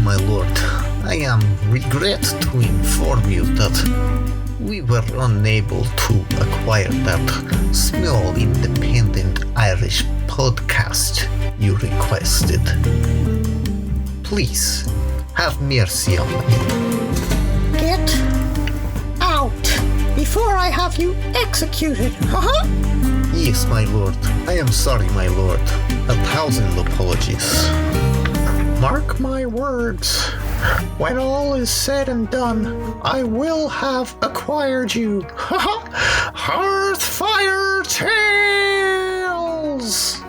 my lord. I am regret to inform you that we were unable to acquire that small independent Irish podcast you requested. Please, have mercy on me. Get out before I have you executed. Yes, my lord. I am sorry, my lord. 1,000 apologies. Mark my words. When all is said and done, I will have acquired you. Hearthfire Tales!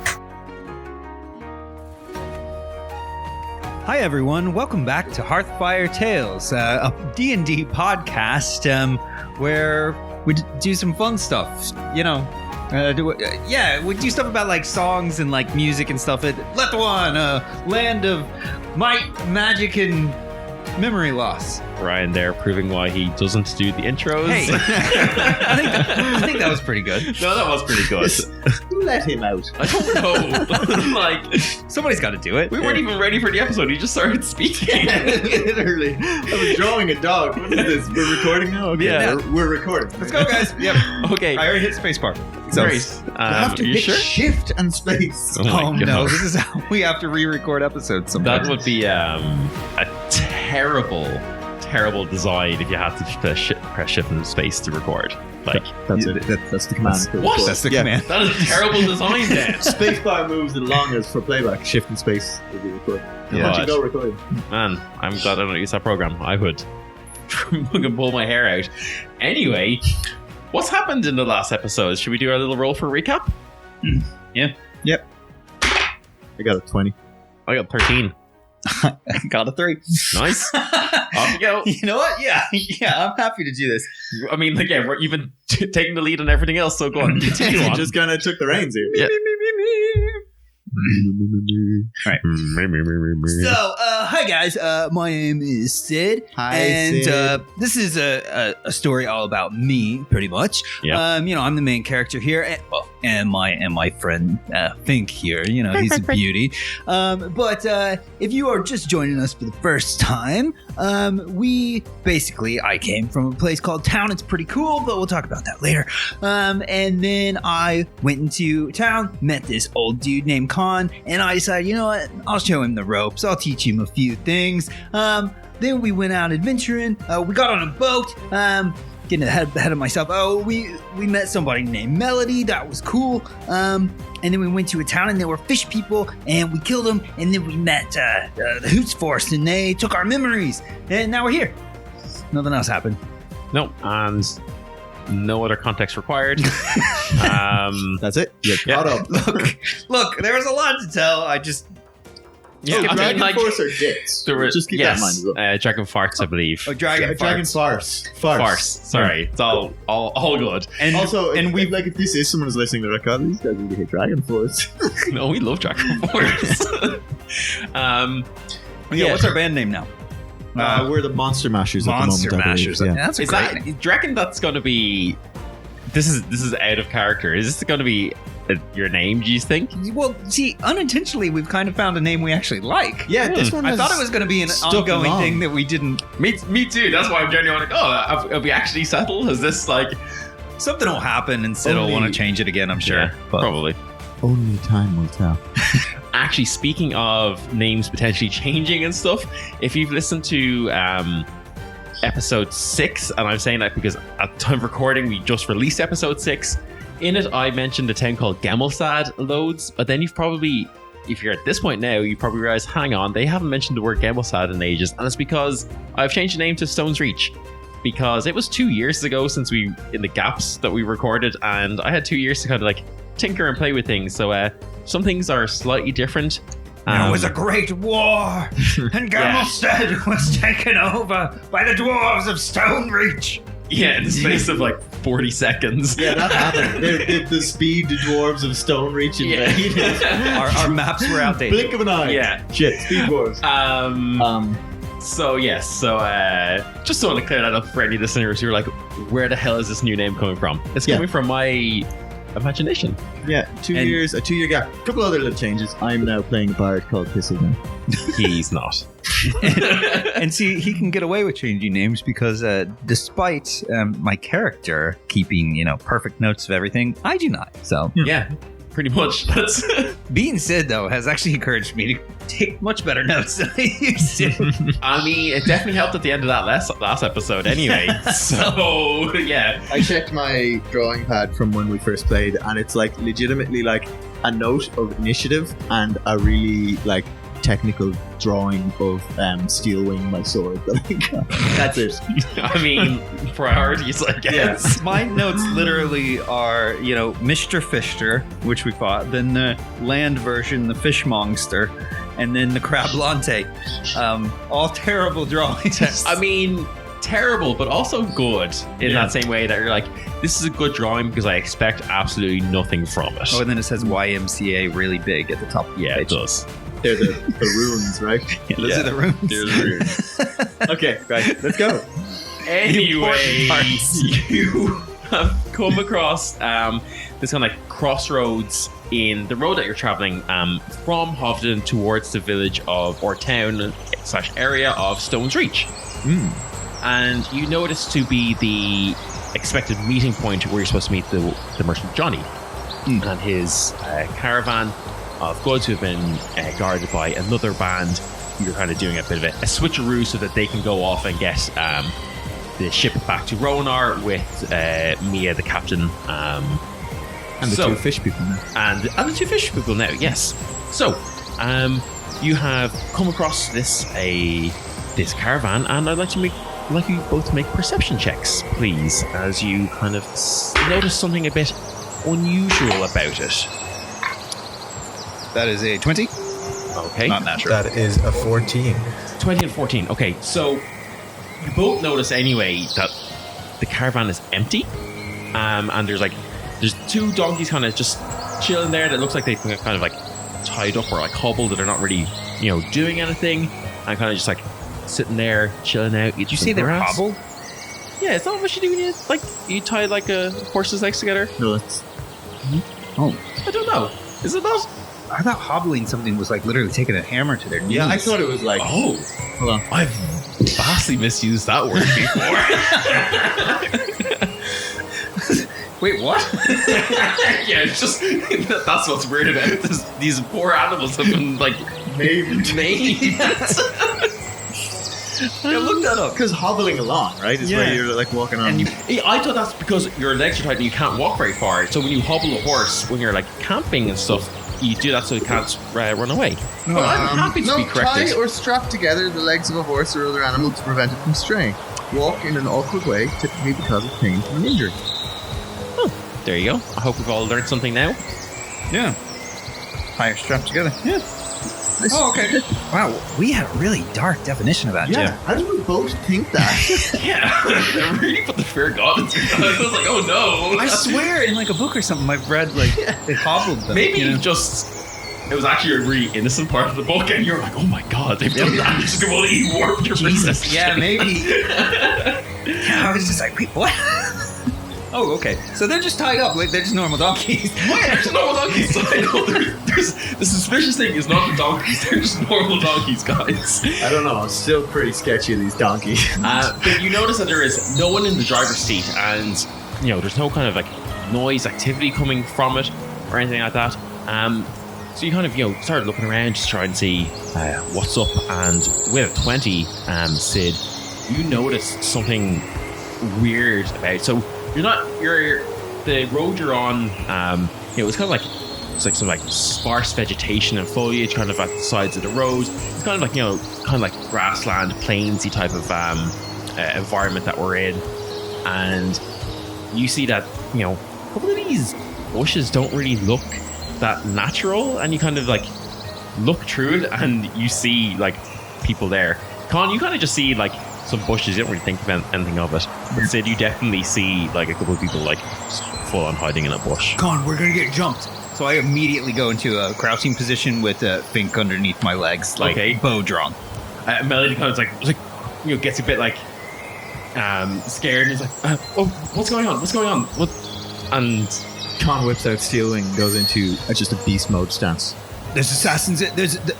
Hi everyone, welcome back to Hearthfire Tales, a D&D podcast where we do some fun stuff, you know. We do stuff about like songs and like music and stuff at Lethuan, land of might, magic, and memory loss. Ryan there proving why he doesn't do the intros. Hey, I think that was pretty good. No, that was pretty good. Who let him out? I don't know. Like, somebody's got to do it. we weren't even ready for the episode. He just started speaking. Literally. I was drawing a dog. What is this? We're recording now? Okay, Yeah. we're recording. Let's go, guys. Yep. Okay. I already hit spacebar. So, great. You have to you hit sure? shift and space. Oh my Oh God. no, this is how we have to re-record episodes sometimes. That would be a terrible design if you had to press shift in space to record. Like, That's it. That's the command. What? That's the Yeah. command. that is terrible design then. Spacebar moves the longest for playback. Shift and space will be recorded. Yeah. Once you go recording. Man, I'm glad I don't use that program. I would fucking pull my hair out. Anyway, what's happened in the last episode? Should we do our little roll for recap? Yep. I got a 20. I got 13. Got a 3. Nice. Off you go. You know what? Yeah, I'm happy to do this. I mean, like, yeah, you've been taking the lead on everything else, so go on. Continue You on. just kind of took the reins here. Yeah. Alright. So, hi guys. My name is Sid. Hi, and Sid. this is a story all about me, pretty much. Yeah. I'm the main character here, and my friend Fink here. You know, he's a beauty. But if you are just joining us for the first time, I came from a place called Town. It's pretty cool, but we'll talk about that later. And then I went into town, met this old dude named Khan, and I decided, you know what, I'll show him the ropes. I'll teach him a few things. Then we went out adventuring. We got on a boat. Getting ahead of myself. We met somebody named Melody. That was cool. And then we went to a town and there were fish people and we killed them. And then we met the Hoots Force and they took our memories. And now we're here. Nothing else happened. No, and no other context required. That's it. You're caught up. Look, there was a lot to tell. I just... Yeah, I mean, Dragon like, Force or dicks? there were, Just keep that in mind as well. Dragon Farts, I believe. Oh, Dragon Farce. Farce. Sorry, it's all good. And Also, and we like if this is someone who's listening to record, these guys really hate Dragon Force. No, we love Dragon Farts. what's our band name now? We're the Monster Mashers Monster at the moment. Mashers. I believe. Yeah, that's a Is great that? name. Do you reckon that's going to be? This is out of character. Is this going to be your name? Do you think? Well, see, unintentionally, we've kind of found a name we actually like. Yeah, this one I has thought it was going to be an stuck ongoing along. thing that we didn't. Me too. That's why I'm genuinely like, have we actually settled? Is this like? Something will happen and Sid will Only- want to change it again, I'm sure. Yeah, But probably. Only time will tell. Actually, speaking of names potentially changing and stuff, if you've listened to episode 6, and I'm saying that because at the time of recording, we just released episode 6. In it, I mentioned a town called Gemmelstad loads, but then you've probably, if you're at this point now, you probably realize, hang on, they haven't mentioned the word Gemmelstad in ages, and it's because I've changed the name to Stone's Reach. Because it was 2 years ago since in the gaps that we recorded, and I had 2 years to kind of like tinker and play with things. So some things are slightly different. there was a great war, and Gammelstead was taken over by the dwarves of Stonereach. Yeah, in the space of like 40 seconds. Yeah, that happened. The speed the dwarves of Stonereach invaded. Our maps were outdated. Blink of an eye. Yeah. Shit, speed dwarves. So yes, just want to clear that up for any listeners who are like, where the hell is this new name coming from? It's coming from my imagination. Yeah, 2 And- years, a 2 year gap. A couple other little changes. I'm now playing a bard called Pissel now. He's not. And see, he can get away with changing names because despite my character keeping, perfect notes of everything, I do not. So, Yeah, pretty much. That's being said, though, has actually encouraged me to take much better notes than I used to. I mean, it definitely helped at the end of that last episode anyway. So, yeah. I checked my drawing pad from when we first played, and it's like legitimately like a note of initiative and a really like technical drawing of steel wing my sword that I got. That's it. I mean, priorities, I guess. My notes literally are, Mr. Fister, which we fought, then the land version, the fish monster, and then the crab lante. All terrible drawings. I mean, terrible, but also good in that same way that you're like, this is a good drawing because I expect absolutely nothing from it. Oh, and then it says YMCA really big at the top of the Yeah, page. it does. They're the runes, right? Yeah, those are the runes. They're the runes. Okay, right, let's go. Anyway, parts. you have come across this kind of like crossroads in the road that you're traveling from Hovden towards the village of, or town / area of Stone's Reach. And you notice to be the expected meeting point where you're supposed to meet the merchant Johnny and his caravan of goods who have been guarded by another band. You're kind of doing a bit of a switcheroo so that they can go off and get the ship back to Ronar with Mia, the captain, And the two fish people now. and the two fish people now. Yes. So, you have come across this caravan, and I'd like you both to make perception checks, please, as you kind of notice something a bit unusual about it. That is a 20. Okay. Not natural. That is a 14. 20 and 14. Okay, so you both notice anyway that the caravan is empty, and there's two donkeys kind of just chilling there that looks like they've been kind of like tied up or like hobbled, that they're not really doing anything, and kind of just like sitting there chilling out. Did you say they were hobbled? Yeah, it's not what you do when you tie like a horse's legs together. No, it's Oh, I don't know. Is it not? I thought hobbling something was like literally taking a hammer to their knees. yeah. I thought it was like Oh, hold on. I've vastly misused that word before. Wait, what? Yeah, it's just that's what's weird about it. These poor animals have been like Maybe maimed. Yeah, look that up. because hobbling along, right, is where Yeah. you're like walking on. And I thought that's because your legs are tight and you can't walk very far. So when you hobble a horse, when you're like camping and stuff, you do that so you can't run away. But I'm happy to be corrected. tie or strap together the legs of a horse or other animal to prevent it from straying. Walk in an awkward way, typically because of pain from an injury. There you go. I hope we've all learned something now. yeah, tie or strap together. Yeah. Oh, okay. Wow, we had a really dark definition of that, Jim. How did we both think that? Yeah, I really put the fear of God into it. I was like, oh no. I swear, in like a book or something, I've read like they hobbled them. Maybe you know? it was actually a really innocent part of the book, and you're like, oh my god, they've done that. Just completely warped your perception. Yeah, maybe. I was just like, wait, what? Oh, okay. So they're just tied up, like they're just normal donkeys. Why? There's normal donkeys. I know there's the suspicious thing is not the donkeys. They're just normal donkeys, guys. I don't know. It's still pretty sketchy, these donkeys. But you notice that there is no one in the driver's seat, and there's no kind of like noise activity coming from it or anything like that. So you kind of start looking around just try and see what's up. And with a 20, Sid, you notice something weird about. So the road you're on. It's kind of like some like sparse vegetation and foliage kind of at the sides of the road. It's kind of like kind of like grassland, plainsy type of environment that we're in, and you see that a couple of these bushes don't really look that natural, and you kind of like look through it and you see like people there. Con, you kind of just see like some bushes. You don't really think of anything of it, but Sid, you definitely see like a couple of people like full on hiding in a bush. Con, we're gonna get jumped. So I immediately go into a crouching position with a Fink underneath my legs, like Okay. bow drawn. Melody kind of gets a bit like scared and is like, oh, what's going on? What's going on? What? And Khan whips out Steel Wing and goes into just a beast mode stance. There's assassins.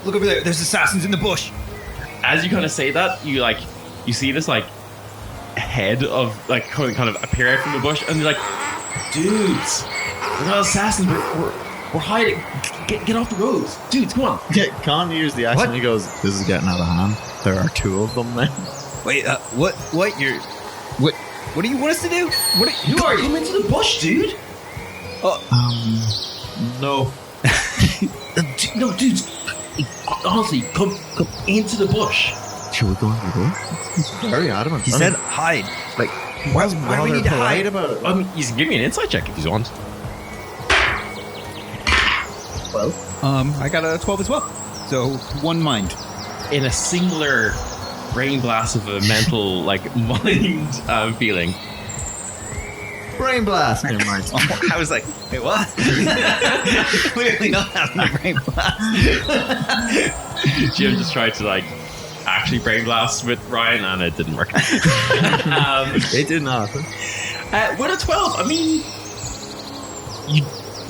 Look over there. There's assassins in the bush. As you kind of say that, you see this like head of like kind of appear out from the bush, and they're like, dudes, we're not assassins. We're hiding. Get off the roads, dudes. Come on. Yeah, Khan hears the action. What? And he goes, "This is getting out of hand. There are two of them then." Wait, what? What do you want us to do? You are come into the bush, dude. No. No, dudes. Honestly, come into the bush. Should we go into the bush? He's very adamant. He said hide. like, Why do we need to hide? about it? I mean, you can give me an insight check if you want. Well, I got a 12 as well. So one mind. In a singular brain blast of a mental mind feeling. brain blast. Never mind. I was like, wait, what? Clearly not having a brain blast. Jim just tried to actually brain blast with Ryan, and it didn't work. It did not. With a 12, I mean, you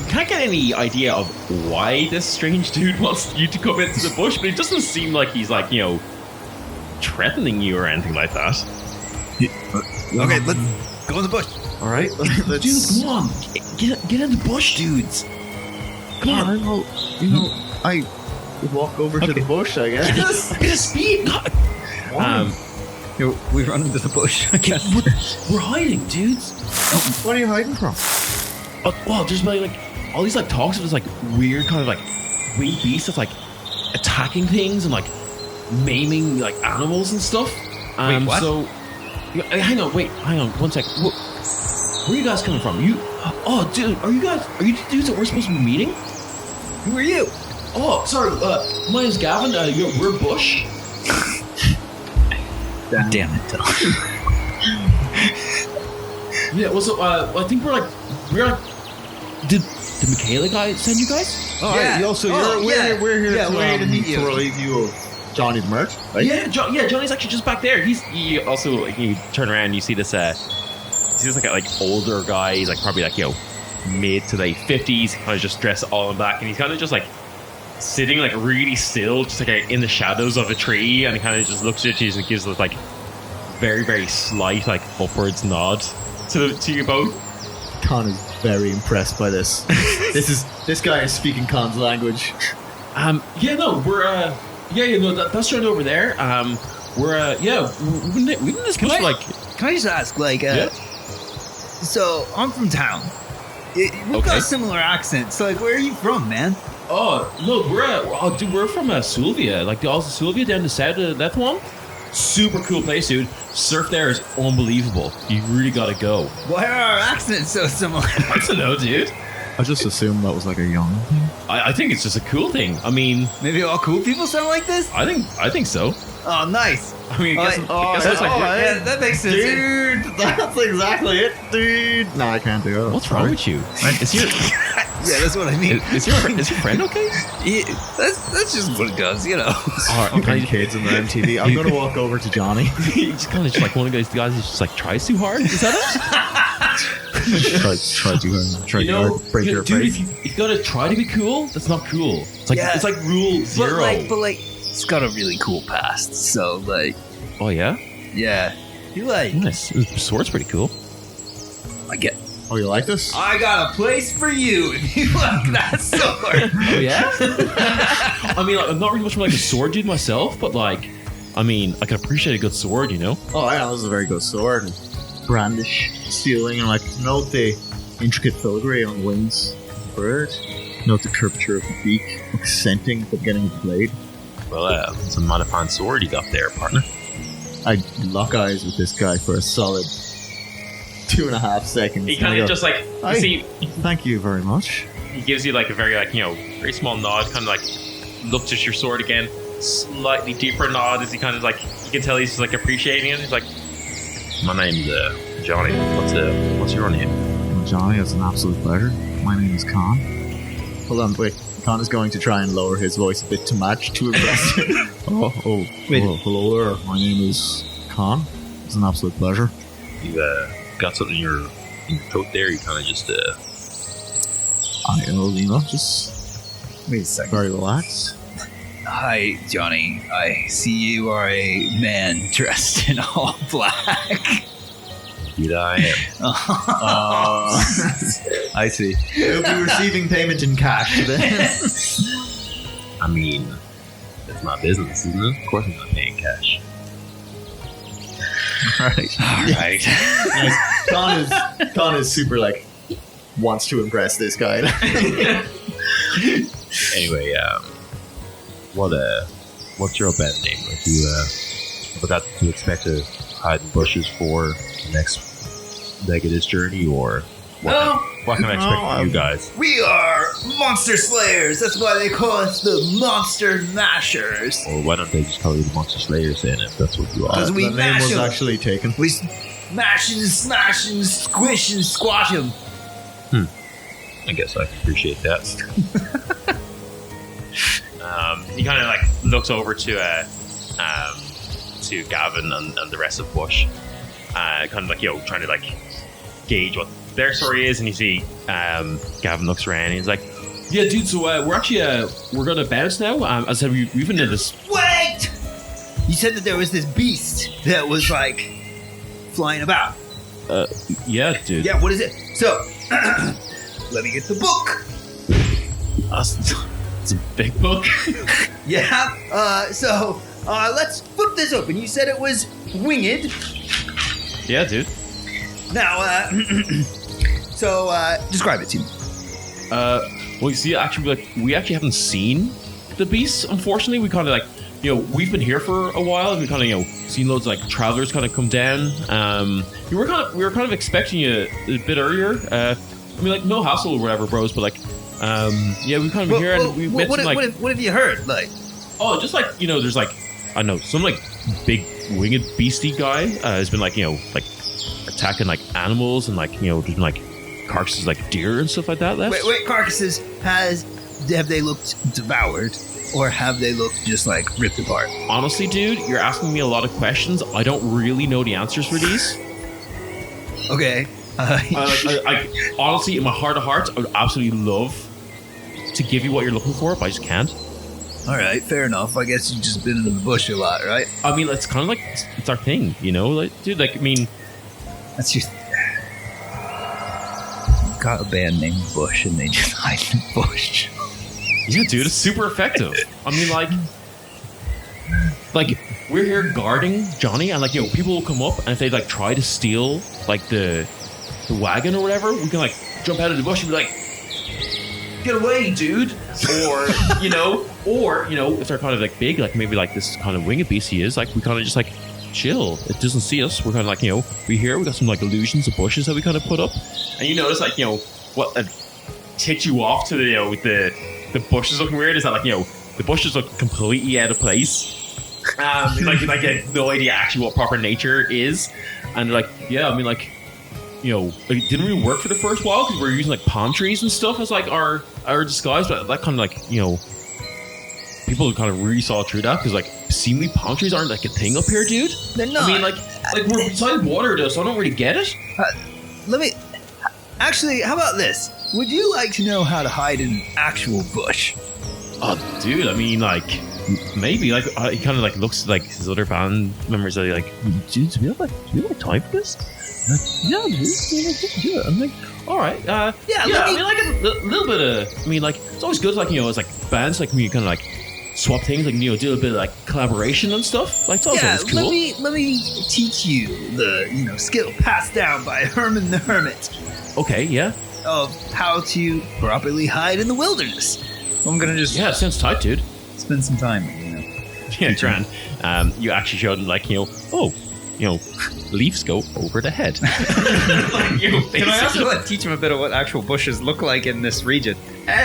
can't get any idea of why this strange dude wants you to come into the bush, but it doesn't seem like he's threatening you or anything like that. Okay, let's go in the bush. All right, let's. Dudes, come on, get in the bush, dudes. Come on. Well, I walk over to the bush, I guess. Get a speed. God. We run into the bush. We're hiding, dudes. What are you hiding from? Well, there's all these talks of this weird kind of winged beasts that's attacking things and maiming animals and stuff. Wait, what? So, hang on, 1 second. Where are you guys coming from? Dude, are you the dudes that we're supposed to be meeting? Who are you? Oh, sorry. My name's Gavin. We're Bush. Damn it, Tom. Yeah. Well, so I think we're did Michaela guy send you guys? Oh, Yeah. right. We're here to meet you. To relieve you of Johnny's merch, right? Yeah, Johnny's actually just back there. He also you turn around and you see this older guy. He's probably mid to late 50s, kind of just dressed all in black, and he's kind of just sitting really still, just in the shadows of a tree, and he kind of just looks at you and gives this very very slight upwards nod to you both. Khan is very impressed by this. This guy is speaking Khan's language. That's right over there. We've been in this bush for Can I just ask, so I'm from town. We've got similar accents. So, where are you from, man? Oh, look, we're from Sulvia, the Isles of Sulvia down the south of Lethuan. Super cool place, dude. Surf there is unbelievable. You really gotta go. Why are our accents so similar? I don't know, dude. I just assumed that was a young thing. I think it's just a cool thing. I mean, Maybe all cool people sound like this? I think so. Oh, nice. I mean, I guess that's yeah, that makes sense. Dude, that's exactly it, dude. No, I can't do it. What's wrong with you? Is your Yeah, that's what I mean. is your friend okay? Yeah, that's just what it does, All right, Fucking kids on the MTV. I'm gonna walk over to Johnny. He's kind of just one of those guys who just tries too hard. Is that it? try too hard. Try too hard. Break your dude, face. if you gotta try to be cool, that's not cool. It's it's rule zero. But it's got a really cool past. So Oh yeah, yeah, you nice. The sword's pretty cool. I get. Oh, you like this? I got a place for you if you like that sword. Oh yeah. I mean, I'm not really much of a sword dude myself, but I mean, I can appreciate a good sword, Oh yeah, this is a very good sword. Brandish, stealing, and note the intricate filigree on the wings of the bird. Note the curvature of the beak, accenting the beginning of the blade. Well, it's a Modipan sword you got there, partner. I lock eyes with this guy for a solid 2.5 seconds. He kind of just "Hi, see. thank you very much." He gives you a very very small nod, kind of looks at your sword again, slightly deeper nod as he kind of you can tell he's just appreciating it. He's my name's Johnny. What's your name? Well, Johnny, it's an absolute pleasure. My name is Khan. Hold on, wait. Khan is going to try and lower his voice a bit to match to impress you. Hello there. My name is Khan. It's an absolute pleasure. You got something in your coat there. You kind of just Just Wait a second. very relaxed. Hi, Johnny. I see you are a man dressed in all black. Did I? I see. You'll be receiving payment in cash then. I mean, it's my business, isn't it? Of course I'm not paying cash. Right. All right. Con is super like wants to impress this guy. Anyway, what's your band name? Like you forgot to expect to hide in bushes for the next leg of this journey, or what can I expect from you guys? We are monster slayers. That's why they call us the Monster Mashers. Or why don't they just call you the Monster Slayers then, if that's what you are? Because we the name mash was 'em. actually taken. We smash and smash and squish and squash them. I guess I can appreciate that. He kind of like looks over to Gavin and the rest of Bush, kind of like trying to like gauge what their story is, and you see Gavin looks around and he's like, "Yeah, dude. So we're actually we're gonna bounce now. I said we've been in this. Wait! You said that there was this beast that was like flying about. Yeah, dude. Yeah, what is it? So, let me get the book. It's a big book. Yeah. So let's flip this open. You said it was winged. Yeah, dude. Now, so describe it to me. Well, you see, actually, we actually haven't seen the beast. Unfortunately, we kind of like, we've been here for a while, and we kind of, seen loads of like travelers kind of come down. We were kind of expecting you a bit earlier. I mean, like, no hassle or whatever, bros. But like, yeah, we've kind of been here, and we met some like. What have you heard? Like, oh, just like there's like, I don't know, some like big winged beastie guy has been like, like attacking like animals, and like, there's been like carcasses like deer and stuff like that left. wait, carcasses have they looked devoured, or have they looked just like ripped apart? Honestly, dude, you're asking me a lot of questions. I don't really know the answers for these. Okay. I honestly, in my heart of hearts, I would absolutely love to give you what you're looking for, but I just can't. All right, fair enough. I guess you've just been in the bush a lot, right? I mean, it's kind of like it's our thing, like, dude. Like, I mean, That's just got a band named Bush, and they just hide in the bush. yeah, dude, it's super effective. I mean, like we're here guarding Johnny, and like, people will come up, and if they like try to steal like the wagon or whatever, we can like jump out of the bush and be like, "Get away, dude!" Or if they're kind of like big, like maybe like this kind of winged beast he is, like we kind of just like chill. It doesn't see us. We're kind of like, we got some like illusions of bushes that we kind of put up, and you notice like, what ticked you off to the bushes looking weird is that like, the bushes look completely out of place. Like you have no idea actually what proper nature is, and like, yeah, I mean, like, it didn't really work for the first while because we were using like palm trees and stuff as like our disguise, but that kind of like, people kind of really saw through that because like seemingly palm trees aren't like a thing up here, dude. They're not. I mean, like we're beside water though, so I don't really get it. Let me. Actually, how about this? Would you like to know how to hide in an actual bush? Oh, dude, I mean, like, maybe, like, he kind of like looks like his other band members are like, dude, do we have time for this? Yeah, dude, do it. I'm like, all right, I mean, like a little bit of, I mean, like, it's always good, like, it's like bands, like, when you kind of like swap things, like, do a little bit of like collaboration and stuff. Like, it's always cool. Let me teach you the skill passed down by Herman the Hermit Okay, yeah. of how to properly hide in the wilderness. I'm gonna just Sounds tight, dude. spend some time, Yeah, grand. You actually showed him, like, leaves go over the head. Like, Can I also teach him a bit of what actual bushes look like in this region?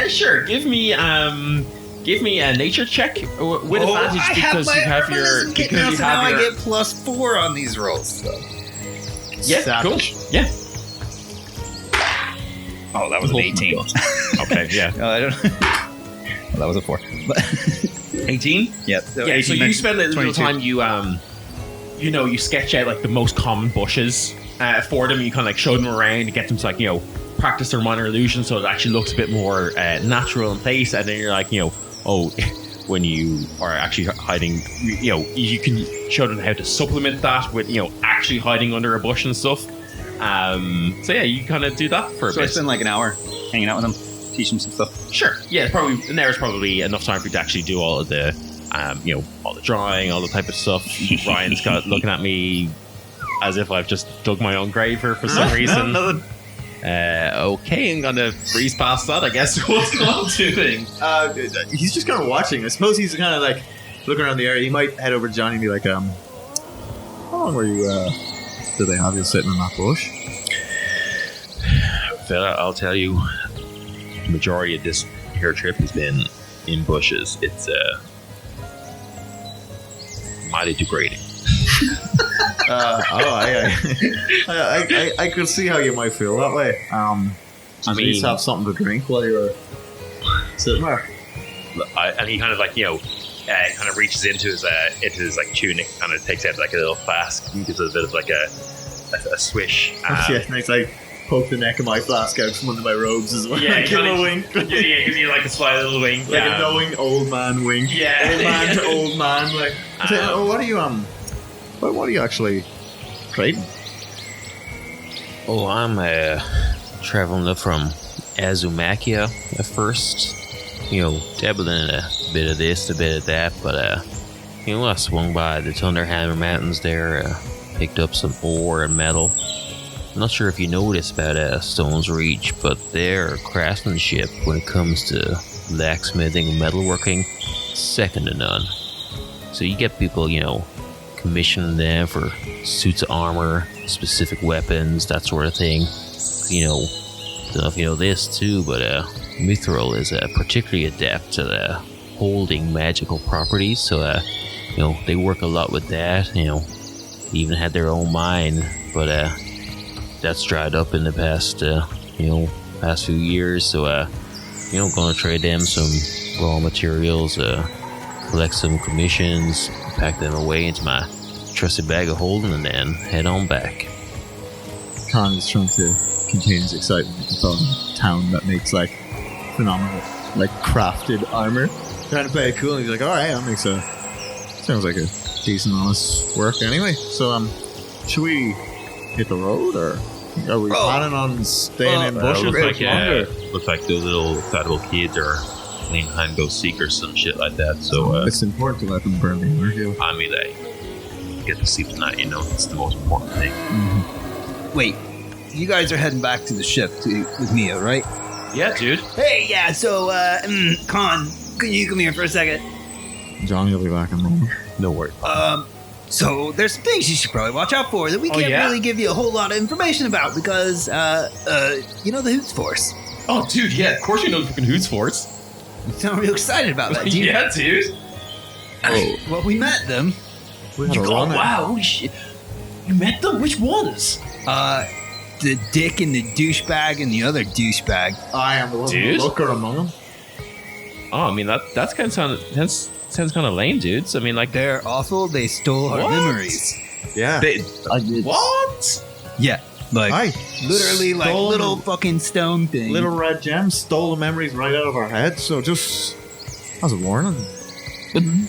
Sure. Give me a nature check with advantage because you have your I get +4 on these rolls. So. yeah, Savage. cool. Yeah. Oh, that was an 18. Okay. Yeah. I don't. Well, that was a 4. But 18. yeah. Yeah. So you spend a little 22. time. You sketch out like the most common bushes for them. You kind of like show them around to get them to like practice their minor illusion so it actually looks a bit more natural in place, and then you're like, when you are actually hiding, you can show them how to supplement that with, actually hiding under a bush and stuff. So yeah, you kind of do that for a bit. So I spend like an hour hanging out with them, teach them some stuff. Sure. Yeah, an hour is probably enough time for you to actually do all of the, all the drawing, all the type of stuff. Ryan's got looking at me as if I've just dug my own grave for some reason. No. Okay, I'm gonna breeze past that, I guess. What's Con doing? He's just kind of watching. I suppose he's kind of like looking around the area. He might head over to Johnny and be like, how long were you, do they have you sitting in that bush? Fella, I'll tell you, the majority of this here trip has been in bushes. It's mighty degrading. I could see how you might feel that way. At least have something to drink while you're sitting there. And he kind of like, kind of reaches into his like tunic, kind of takes out like a little flask and gives it a bit of like a swish. Yeah, and it's like poke the neck of my flask out from under my robes as well. Yeah, give him a wink. Yeah, gives you like a sly little wink, like a knowing old man wink. Yeah, old man to old man. Like, what are you what are you actually trading? Oh, I'm traveling up from Azumakia at first. Dabbling in a bit of this, a bit of that, but I swung by the Thunderhammer Mountains there, picked up some ore and metal. I'm not sure if you noticed about Stone's Reach, but their craftsmanship when it comes to blacksmithing and metalworking, second to none. So you get people, commissioning them for suits of armor, specific weapons, that sort of thing. Don't know if you know this too, but Mithril is particularly adept at holding magical properties. So, they work a lot with that. They even had their own mine, but that's dried up in the past, past few years. So, going to trade them some raw materials, collect some commissions, pack them away into my trusted bag of holding, and then head on back. Khan is trying to contain his excitement about a town that makes like phenomenal, like crafted armor. Trying to play it cool, and he's like, "All right, that makes sounds like a decent, honest work anyway." So, should we hit the road, or are we planning on staying in bushes? Looks like the little kids are playing hide and go seek or some shit like that. So it's important to let them burn the energy. I mean, they get to sleep tonight. It's the most important thing. Mm-hmm. Wait, you guys are heading back to the ship with Mia, right? Yeah, dude. Hey, yeah. So, Con, can you come here for a second? Johnny will be back in a moment. No worries. So there's some things you should probably watch out for that we can't really give you a whole lot of information about because, the Hoots Force. Oh, dude, yeah, of course you know the fucking Hoots Force. You sound real excited about that, dude. Yeah, dude. Well, we met them. Wow, holy shit. You met them? Which ones? The dick and the douchebag and the other douchebag. I am the one looker among them. Oh, I mean, that's kind of sounds kind of lame, dudes. I mean, like, they're awful. They stole our memories. Yeah. I did. What? Yeah. Like, literally, like, little fucking stone thing. Little red gems stole the memories right out of our heads. So just as a warning,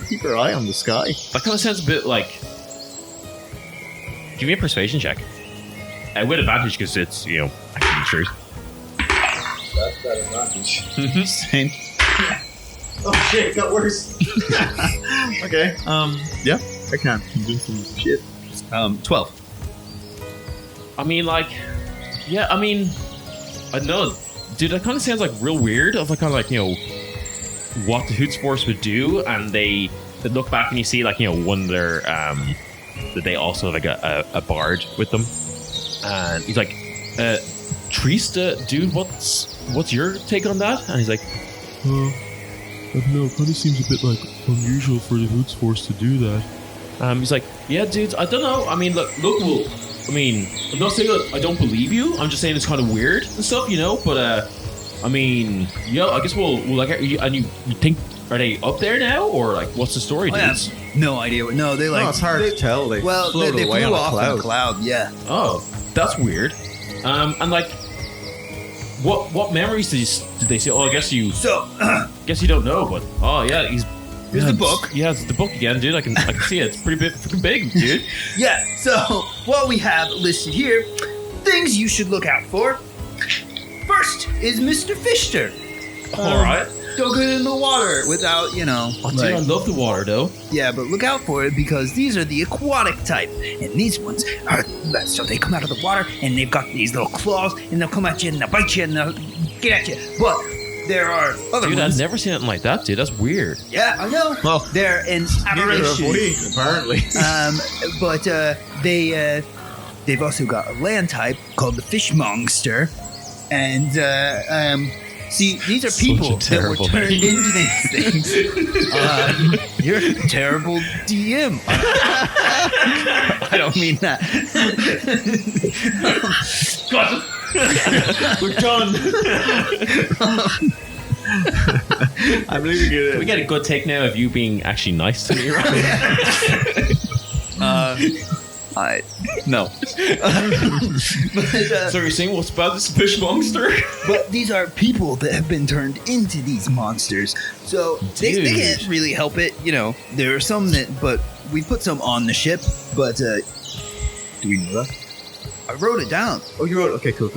keep your eye on the sky. That kind of sounds a bit like. Give me a persuasion check. With advantage because it's, actually the truth. That's that advantage. Same. Oh shit, got worse. Okay. Yeah, I can't do some shit. 12. I mean, like, yeah, I mean, I don't know, dude, that kind of sounds like real weird of like kind of like, what the Hoots Force would do, and they look back and you see like, one of their, that they also have like a bard with them, and he's like, Trista, dude, what's your take on that? And he's like, I don't know, it kind of seems a bit like unusual for the Hoots Force to do that. He's like, yeah, dudes, I don't know. I mean, look, I'm not saying that I don't believe you. I'm just saying it's kind of weird and stuff, But I mean, yeah, I guess we'll like. And you think, are they up there now, or like, what's the story, dudes? I have no idea. No, they like. No, it's hard to tell. They flew away off on a cloud. On a cloud. Yeah. Oh, that's weird. And like, What memories did they say? Oh, I guess you don't know, but here's the book. Yeah, it's the book again, dude. I can see it. It's pretty freaking big, dude. Yeah. So what we have listed here, things you should look out for. First is Mr. Fisher. All right. Don't get in the water without, Dude, I love the water, though. Yeah, but look out for it because these are the aquatic type, and these ones are so they come out of the water and they've got these little claws and they'll come at you and they'll bite you and they'll get at you. But there are other Dude, ones. I've never seen anything like that, dude. That's weird. Yeah, I know. Well, they're an aberration. Apparently. But they've also got a land type called the fish monster, and see, these are people that were turned into these things. You're a terrible DM. I don't mean that. We're done. I'm leaving it. Can we get a good take now of you being actually nice to me, right? No. So you're saying what's about this fish monster? But these are people that have been turned into these monsters. So they can't really help it. There are some but we put some on the ship. But do we know that? I wrote it down. Oh, you wrote. Okay, cool.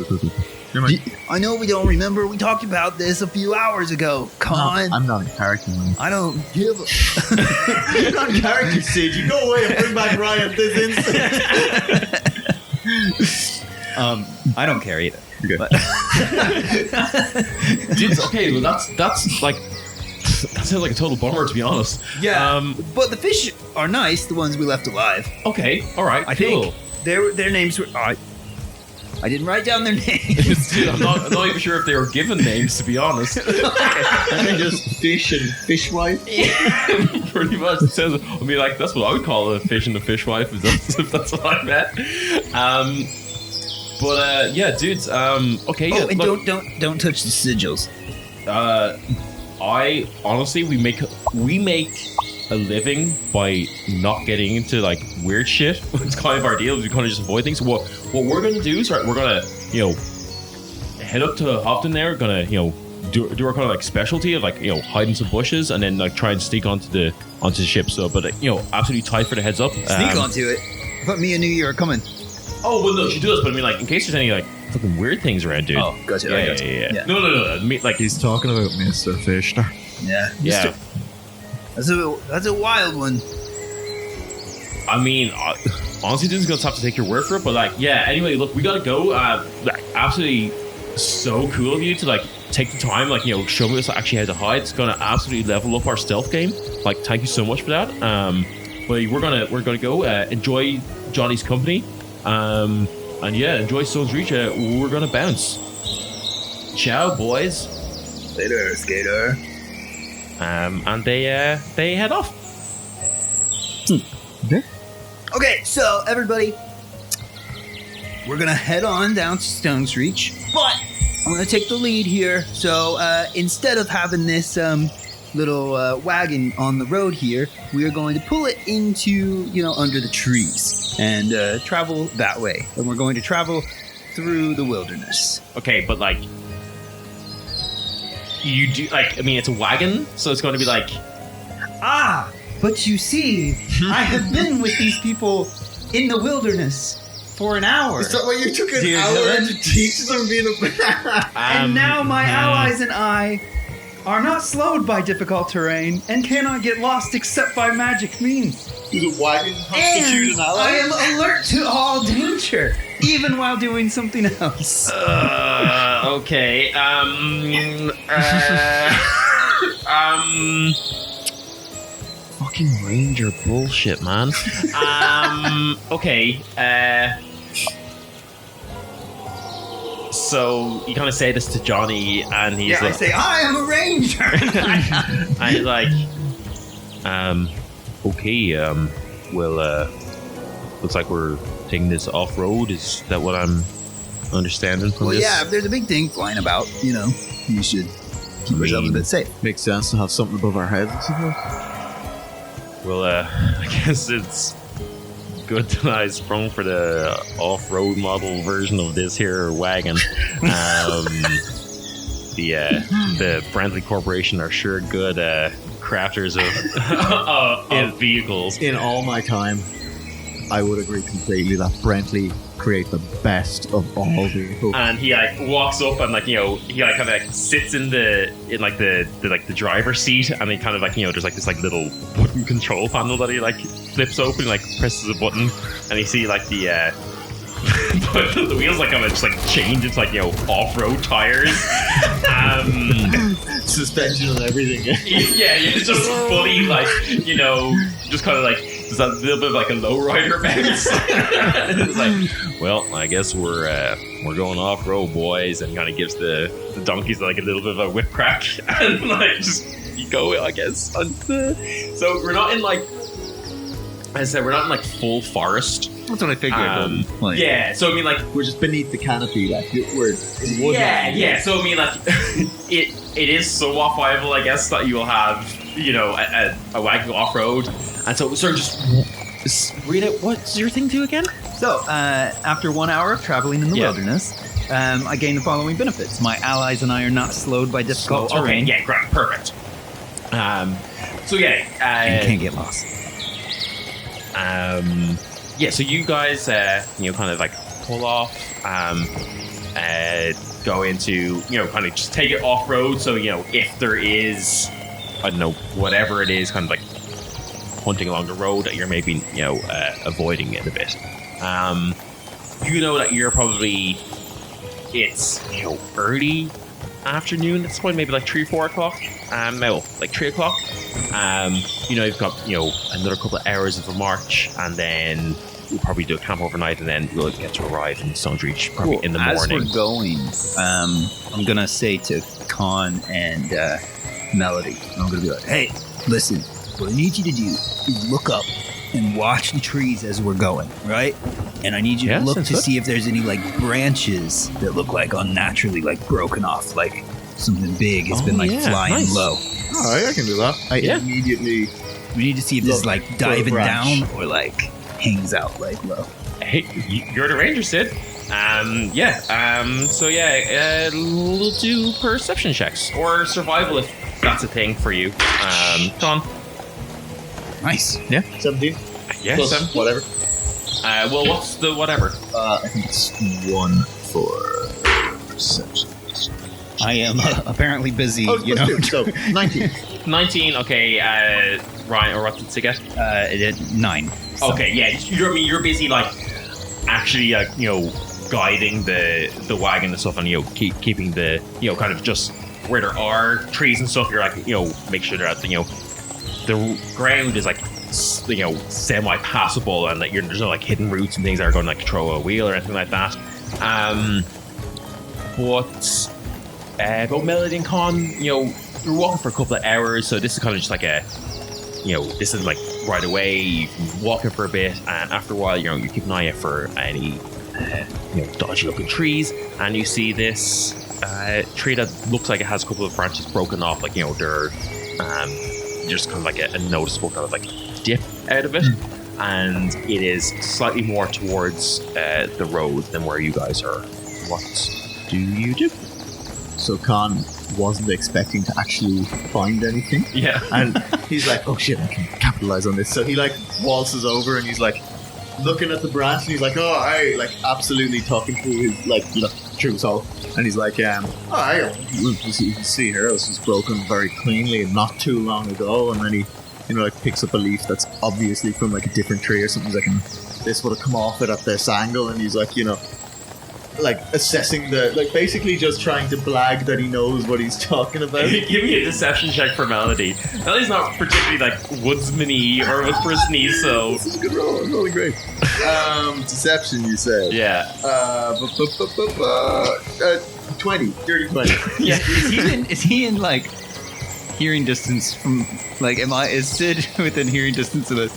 Never mind. I know we don't remember. We talked about this a few hours ago. Come on. I'm not a character, man. I don't give a... You're not a character, Siege. You go away and bring back Ryan this instant. I don't care either. Okay. Dude, okay, well that's like that sounds like a total bummer, to be honest. Yeah. But the fish are nice, the ones we left alive. Okay, all right, I cool. think their names were... I didn't write down their names. Dude, I'm not even sure if they were given names, to be honest. I mean, just fish and fishwife. Pretty much. It says, I mean, like, that's what I would call a fish and a fishwife, if that's what I meant. But yeah, dudes. Okay. Oh, yeah, and look, don't touch the sigils. I honestly, we make a living by not getting into like weird shit. It's kind of our deal. We kind of just avoid things. What we're gonna do is we're gonna head up to Hopton there. Gonna do our kind of like specialty of like hide in some bushes and then like try and sneak onto the ship. So, but absolutely tight for the heads up. Sneak onto it. But me and you are coming. Oh well, no, she does. But I mean, like in case there's any like fucking weird things around, dude. Oh, gotcha. Yeah. No. I mean, like He's talking about Mr. Fisher. Yeah. yeah. That's a wild one. I mean, honestly, this is gonna have to take your word for it. But like, yeah. Anyway, look, we gotta go. Like, absolutely, so cool of you to like take the time, like show us actually how to hide. It's gonna absolutely level up our stealth game. Like, thank you so much for that. But we're gonna go enjoy Johnny's company. And yeah, enjoy Stone's Reach. We're gonna bounce. Ciao, boys. Later, skater. And they head off. Okay, so everybody, we're gonna head on down to Stone's Reach, but I'm gonna take the lead here. So instead of having this little wagon on the road here, we are going to pull it into under the trees and travel that way. And we're going to travel through the wilderness. Okay, but like, you do like, I mean, it's a wagon, so it's going to be like, But you see, I have been with these people in the wilderness for an hour. Is that why you took an Dear hour Dylan. to teach them being a... And now my allies and I are not slowed by difficult terrain and cannot get lost except by magic means. Does a wagon constitute an ally? I am alert to all danger, even while doing something else. okay, Fucking ranger bullshit, man. okay, so you kind of say this to Johnny, and he's I like, say, I am a ranger. and he's like, Okay, well, looks like we're taking this off-road. Is that what I'm understanding from Well, this? yeah, if there's a big thing flying about, you should keep yourself a bit safe. Makes sense to have something above our heads, I suppose. Well, I guess it's good that I sprung for the off-road model version of this here wagon. The Friendly Corporation are sure good crafters of vehicles. In all my time, I would agree completely that Brentley create the best of all vehicles. And he like walks up and he like kind of like sits in the driver's seat, and he kind of like there's like this like little wooden control panel that he like flips open, like presses a button, and you see like the the wheels like kind of just like change. It's like off-road tires, suspension and everything. yeah, it's just fully like just kind of like there's that little bit of like a lowrider bounce. It's like, well, I guess we're going off-road, boys, and kind of gives the donkeys like a little bit of a whip crack, and like just you go, I guess. So we're not in like, as I said, we're not in like full forest. That's what I figured. Yeah, so I mean like we're just beneath the canopy, like we're in wood. Yeah. So I mean like it is somewhat viable, I guess, that you will have a wagon off-road. And so just read it. What's your thing do again? So, after 1 hour of traveling in the wilderness, I gain the following benefits. My allies and I are not slowed by difficult terrain. Okay, yeah, great, perfect. And can't get lost. So you guys, kind of like pull off, go into, kind of just take it off road. So if there is, I don't know, whatever it is, kind of like hunting along the road that you're maybe avoiding it a bit. That you're probably it's early afternoon at this point, maybe like 3-4 o'clock. No, like 3 o'clock. You've got another couple of hours of a march, and then we'll probably do a camp overnight, and then we'll get to arrive in Stonereach probably in the morning. As we're going, I'm gonna say to Con and Melody, I'm gonna be like, hey, listen, what I need you to do is look up and watch the trees as we're going, right? And I need you to look to see if there's any like branches that look like unnaturally like broken off, like something big has been like flying low. All right, I can do that. Immediately. We need to see if this is like diving down or like hangs out like low. Hey, you're the ranger, Sid. We'll do perception checks or survival if that's a thing for you. Don. Nice. Yeah. 17. Yeah, plus 17. Whatever. What's the whatever? I think it's 1 for perception. I am apparently busy, So 19. 19. Okay. Ryan, or what did you get? 9. So. Okay. Yeah. You're busy like actually guiding the wagon and stuff, and keeping the kind of just where there are trees and stuff. You're like make sure they're at the ground is like semi-passable, and that there's no like hidden roots and things that are going to like throw a wheel or anything like that. But Melody and Con, you're walking for a couple of hours, so this is kind of just like a this is like right away. You've been walking for a bit, and after a while, you keep an eye out for any dodgy looking trees, and you see this tree that looks like it has a couple of branches broken off, like they're just kind of like a noticeable kind of like dip out of it, and it is slightly more towards the road than where you guys are. What do you do? So Khan wasn't expecting to actually find anything. Yeah. And he's like, oh shit, I can capitalize on this. So he like waltzes over and he's like looking at the branch, and he's like, oh, I like absolutely talking through his like through his hole. And he's like, you can see here, this was broken very cleanly and not too long ago. And then he like picks up a leaf that's obviously from like a different tree or something. He's like, this would have come off it at this angle. And he's like, like assessing basically just trying to blag that he knows what he's talking about. Give me a deception check for Melody. Melody's not particularly like woodsman-y or woodsperson-y, so this is a good roll. I'm rolling great. Deception, you said? Yeah. 20, dirty 20. Yeah. Is he in like hearing distance from like? Is Sid within hearing distance of us?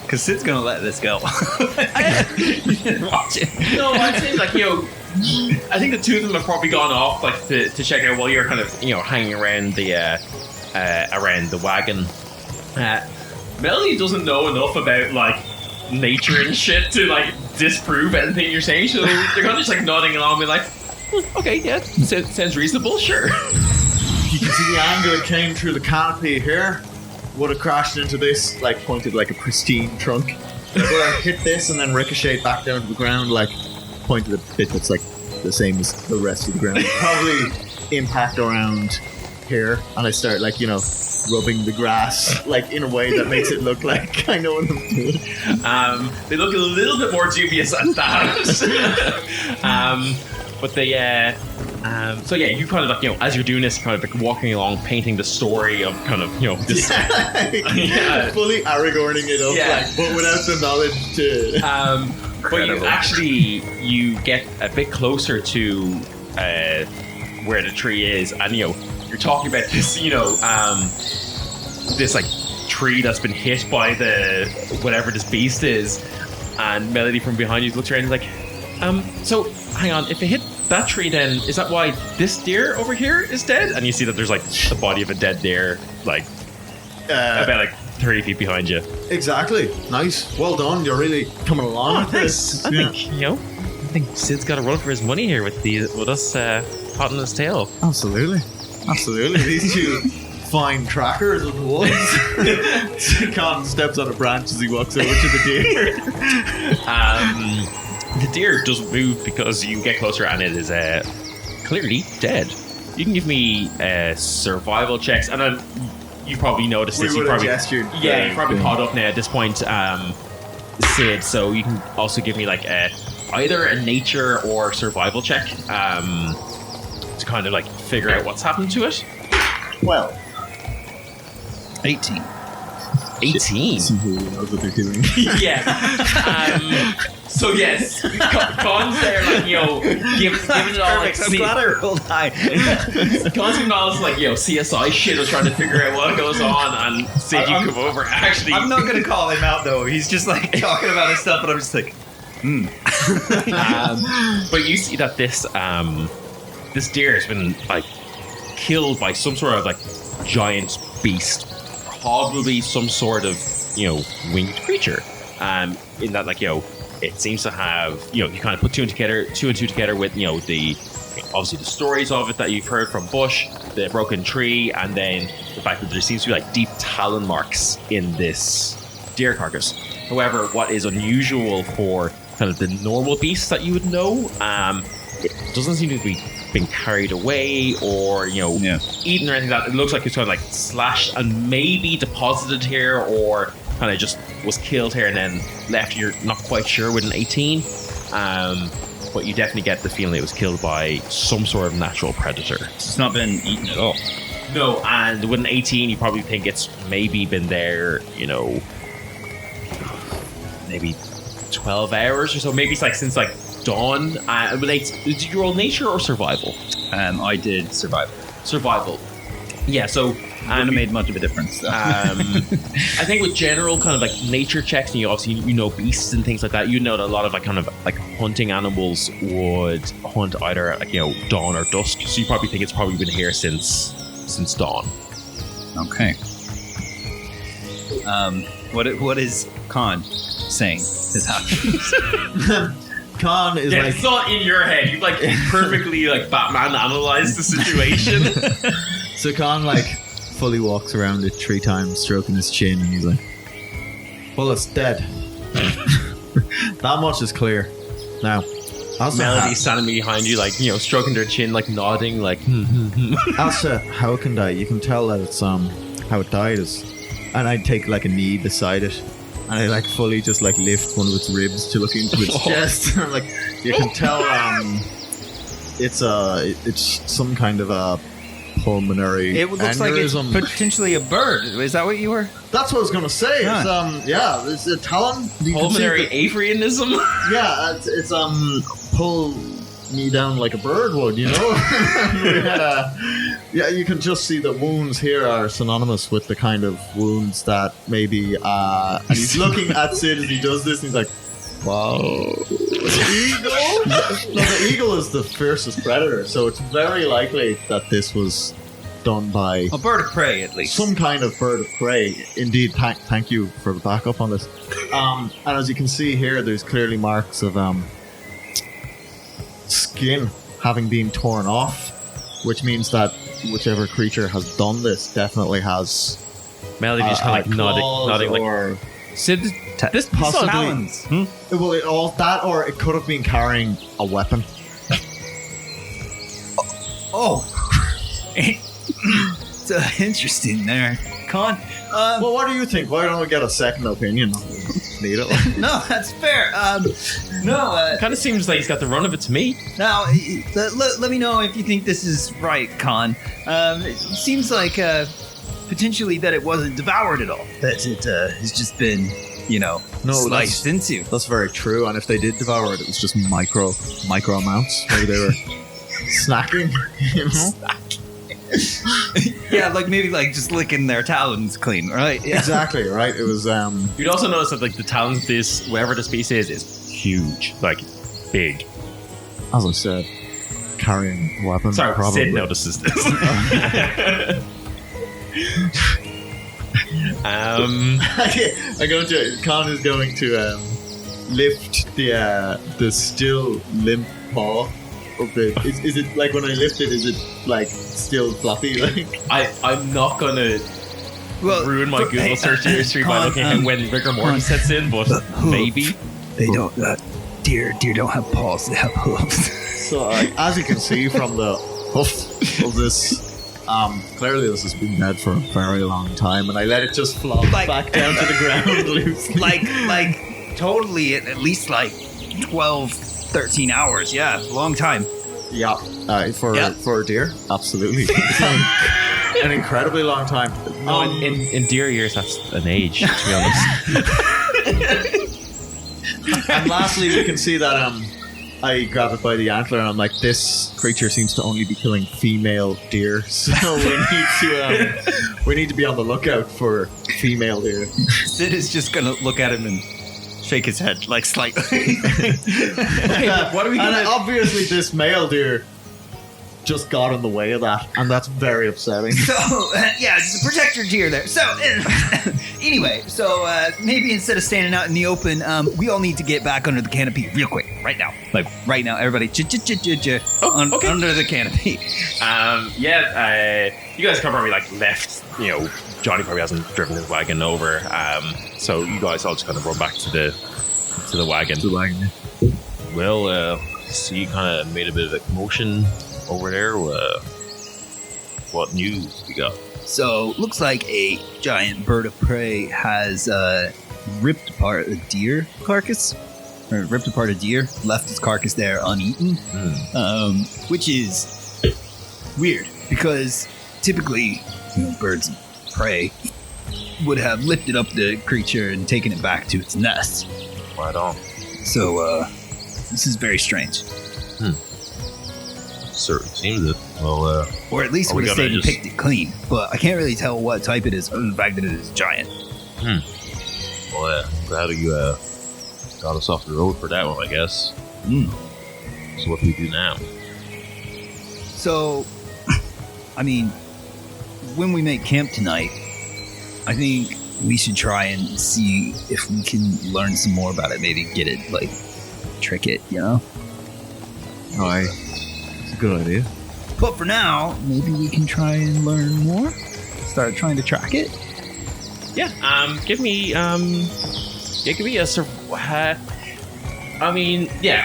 Because Sid's gonna let this go. Watch it. No, I'd say like I think the two of them have probably gone off like to check out while you're kind of hanging around the wagon. Melody doesn't know enough about like nature and shit to like disprove anything you're saying. So they're kind of just like nodding along, and like, okay, yeah, sounds reasonable, sure. You can see the angle it came through the canopy here. Would have crashed into this, like pointed like a pristine trunk. It would have hit this and then ricocheted back down to the ground, like pointed a bit that's like the same as the rest of the ground. Probably impact around here, and I start like, you know, rubbing the grass like in a way that makes it look like I know what I'm doing. They look a little bit more dubious at that. But they, so yeah, you kind of like, you know, as you're doing this, kind of like walking along, painting the story of kind of, you know, this. Fully Aragorning it up, like, but without the knowledge to. But you get a bit closer to where the tree is, and you know, you're talking about this, you know, this like tree that's been hit by the whatever this beast is, and Melody from behind you looks around and is like, so hang on, if it hit that tree, then is that why this deer over here is dead? And you see that there's like the body of a dead deer, like about like 30 feet behind you. Exactly. Nice. Well done. You're really coming along with this. I think, you know, I think Sid's got a run for his money here with us hot on his tail. Absolutely. These two fine trackers of the woods. Con steps on a branch as he walks over to the deer. The deer doesn't move because you get closer and it is clearly dead. You can give me survival checks, and then you probably noticed this. You probably gestured. Yeah, you probably caught up now at this point, Sid. So you can also give me like either a nature or survival check to kind of like figure out what's happened to it. Well, 18. 18. See who knows what they're doing. Yeah. So yes, Con's there, like, you know, giving it all like. I'm glad I rolled high. Con's giving all this like, you know, CSI shit of trying to figure out what goes on, and Sid, you come over. Actually, I'm not going to call him out though. He's just like talking about his stuff, and I'm just like, but you see that this deer has been like killed by some sort of like giant beast, probably some sort of, you know, winged creature. In that, like, you know, it seems to have, you know, you kind of put two and two together with, you know, obviously the stories of it that you've heard from Bush, the broken tree, and then the fact that there seems to be like deep talon marks in this deer carcass. However, what is unusual for kind of the normal beasts that you would know, it doesn't seem to be been carried away or, you know, eaten or anything like that. It looks like it's kind of like slashed and maybe deposited here, or kind of just was killed here and then left. You're not quite sure with an 18, but you definitely get the feeling it was killed by some sort of natural predator. It's not been eaten at all. No, and with an 18, you probably think it's maybe been there, you know, maybe 12 hours or so. Maybe it's like since like dawn. Did you roll nature or survival? I did survival. Survival. Yeah, so wouldn't have made much of a difference though. I think with general kind of like nature checks, and you obviously, you know, beasts and things like that, you know that a lot of like kind of like hunting animals would hunt either at, like, you know, dawn or dusk. So you probably think it's probably been here since dawn. Okay. What is Con saying has happened? Con is like, it's not in your head. You like perfectly like Batman analyzed the situation. so Con like fully walks around it 3 times, stroking his chin, and he's like, well, it's dead. That much is clear. Now, Melody standing behind you, like, you know, stroking their chin, like nodding, like. As to how it can die, you can tell that it's how it died is, and I take like a knee beside it, and I like fully just like lift one of its ribs to look into its chest. Like, you can tell it's some kind of a pulmonary it looks aneurysm. like it's potentially a bird. Is that what you were? That's what I was gonna say. Yeah. It's a talon. Pulmonary Avrianism. Yeah, it's pull me down like a bird would, you know. Yeah, you can just see the wounds here are synonymous with the kind of wounds that maybe. And he's looking at Sid as he does this, and he's like, "Wow, eagle." No, the eagle is the fiercest predator, so it's very likely that this was done by A bird of prey, at least. some kind of bird of prey. Indeed, thank you for the backup on this. And as you can see here, there's clearly marks of skin having been torn off, which means that whichever creature has done this definitely has Melody just kind of like nodding like. or Sid, this possibly Talons. well, all that, or it could have been carrying a weapon. Oh. It's interesting there. Con. Well, what do you think? Why don't we get a second opinion? Need it? No, that's fair. Kind of seems like he's got the run of it to me. Now, let me know if you think this is right, Con. It seems like potentially that it wasn't devoured at all. That it has just been, sliced into. That's very true. And if they did devour it, it was just micro amounts. Maybe they were snacking. You know? Yeah, like maybe like just licking their talons clean, right? Yeah. Exactly. Right. It was. You'd also notice that like the talons of this, whatever the species is huge, like big. As I said, carrying a weapon. Sorry, probably. Sid notices this. I'm going to. Con is going to lift the still limp paw of the. Is it like when I lift it? Is it like still floppy? Like I'm not gonna ruin my Google search history by looking at when rigor mortis sets in, but maybe They don't. Deer don't have paws; they have hooves. So, as you can see from the hoof of this, clearly this has been dead for a very long time, and I let it just flop back down to the ground loosely. like totally at least like 12, 13 hours. Yeah, long time. Yeah, for a deer, absolutely. An incredibly long time. no, in deer years that's an age, to be honest. And lastly, we can see that I grab it by the antler and I'm like, this creature seems to only be killing female deer, so we need to be on the lookout for female deer. Sid is just gonna look at him and shake his head like slightly. Okay, but what are we And gonna? obviously this male deer just got in the way of that, and that's very upsetting. So yeah, just protect your deer there. So anyway, maybe instead of standing out in the open, we all need to get back under the canopy real quick, right now. Like right now, everybody, Okay. under the canopy. You guys probably like left. Johnny probably hasn't driven his wagon over. So you guys all just kind of run back to the wagon. Well, so you kind of made a bit of a commotion over there. What news we got? So looks like a giant bird of prey has ripped apart a deer carcass. Or ripped apart a deer, left its carcass there uneaten, which is weird because typically, birds of prey would have lifted up the creature and taken it back to its nest. Right on. So this is very strange. Certainly seems it. Well, Or at least Are would we have gonna stayed and just- picked it clean. But I can't really tell what type it is other than the fact that it is giant. glad you got us off the road for that one, I guess. So what do we do now? So, I mean, when we make camp tonight, I think we should try and see if we can learn some more about it. Maybe get it, like, trick it, Aye. It's a good idea. But for now, maybe we can try and learn more. Start trying to track it. Yeah. Give me a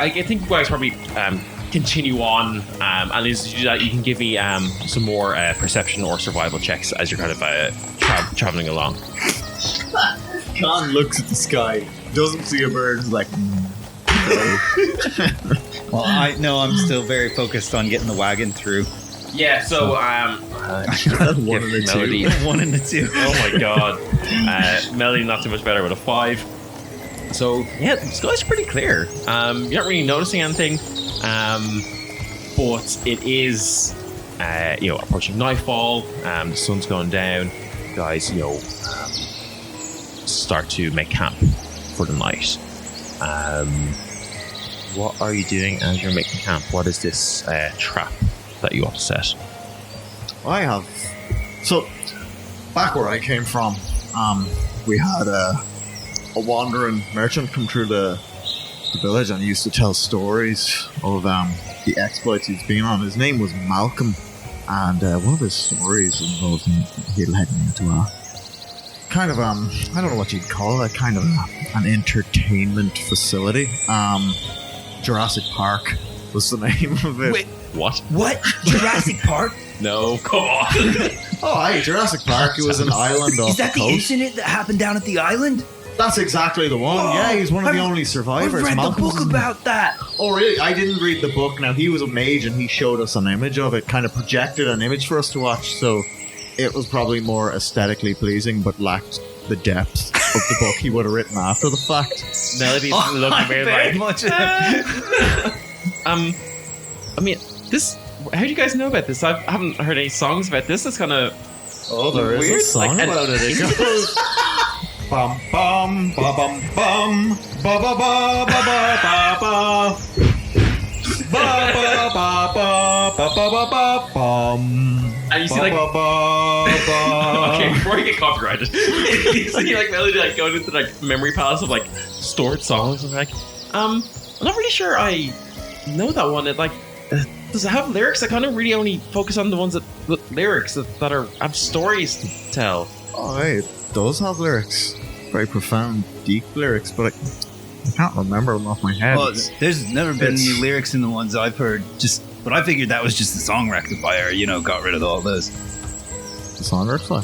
I think you guys probably continue on, and as you do that, you can give me some more perception or survival checks as you're kind of traveling along. Khan looks at the sky, doesn't see a bird, is like, Well, I know I'm still very focused on getting the wagon through. Yeah. So one and a Melody. two. 1 and a 2. Oh my god. Melody not too much better with a 5. So yeah, the sky's pretty clear. You're not really noticing anything, but it is approaching nightfall. The sun's going down. You guys, start to make camp for the night. What are you doing as you're making camp? What is this trap that you want to set? I have. So, back where I came from, we had a wandering merchant come through the village, and he used to tell stories of the exploits he's been on. His name was Malcolm, and one of his stories involved him heading into a kind of I don't know what you'd call it, kind of an entertainment facility. Jurassic Park was the name of it. Wait, What? what? Jurassic Park? No, come on. Oh, hey, Jurassic Park. It was an island off Is that the the coast. incident that happened down at the island? That's exactly the one. Yeah, he's one of the only survivors. I read the Malcolm's book his name. about that. Oh, really? I didn't read the book. Now, he was a mage, and he showed us an image of it, kind of projected an image for us to watch, so it was probably more aesthetically pleasing, but lacked the depth of the book he would have written after the fact. Melody's I looking weird very like... much I mean, this... How do you guys know about this? I haven't heard any songs about this. It's kind of... Oh, there is Weird, a song like, about it. It goes... Bum bum ba bum bum ba ba ba ba ba ba ba ba ba ba ba ba ba ba bum. And you see, like... Okay, before you get copyrighted, you see, like, Melody, like, going into, like, memory palace of, like, stored songs, and, like, I'm not really sure I know that one. It, like, does it have lyrics? I kind of really only focus on the ones with lyrics that are have stories to tell. Oh, hey, it does have lyrics. Very profound, deep lyrics, but I can't remember them off my head. Well, there's never been It's- any lyrics in the ones I've heard. But I figured that was just the song rectifier. Got rid of all those. The song rectifier.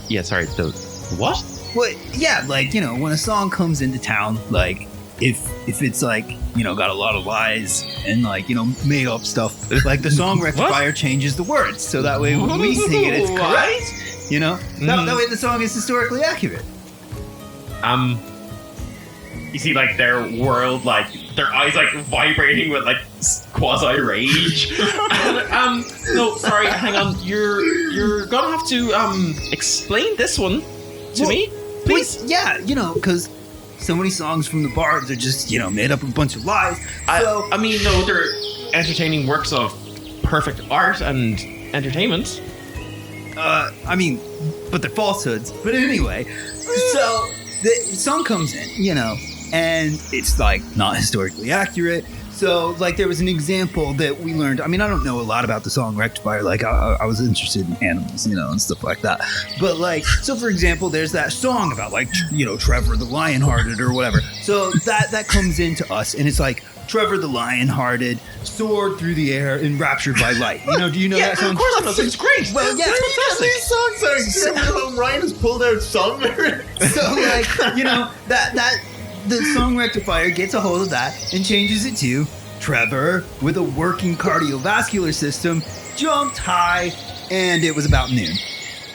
Yeah, sorry, the... What? Well, yeah, like when a song comes into town, like if it's like got a lot of lies and like made up stuff, like the song rectifier changes the words so that way when we sing it, it's correct. That way the song is historically accurate. You see, like, their world, like, their eyes, like, vibrating with, like, quasi-rage. And, no, sorry, hang on. You're gonna have to, explain this one to me, please. Well, yeah, because so many songs from the bards are just, made up of a bunch of lies. So, I mean, no, they're entertaining works of perfect art and entertainment. but they're falsehoods. But anyway, so the song comes in, and it's like not historically accurate. So, like, there was an example that we learned. I mean, I don't know a lot about the song Rectifier. Like, I was interested in animals, and stuff like that. But, like, so for example, there's that song about, like, Trevor the Lionhearted or whatever. So that comes into us, and it's like, Trevor the Lionhearted soared through the air enraptured by light. Do you know that song? Of course I know. It's great. Well, yeah, it's fantastic. These songs are so Ryan has pulled out song lyrics. So, like, that the song Rectifier gets a hold of that and changes it to Trevor with a working cardiovascular system jumped high, and it was about noon.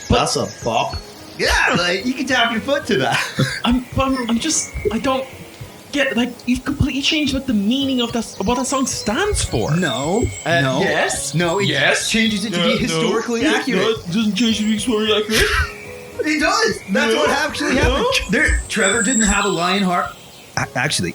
That's a bop. Yeah, like, you can tap your foot to that. I don't get, like, you've completely changed what the meaning of what that song stands for. No. Yes. No, it Yes. changes it to be historically accurate. No, it doesn't change to be historically accurate. It does. That's what actually happened. Trevor didn't have a lion heart. Actually,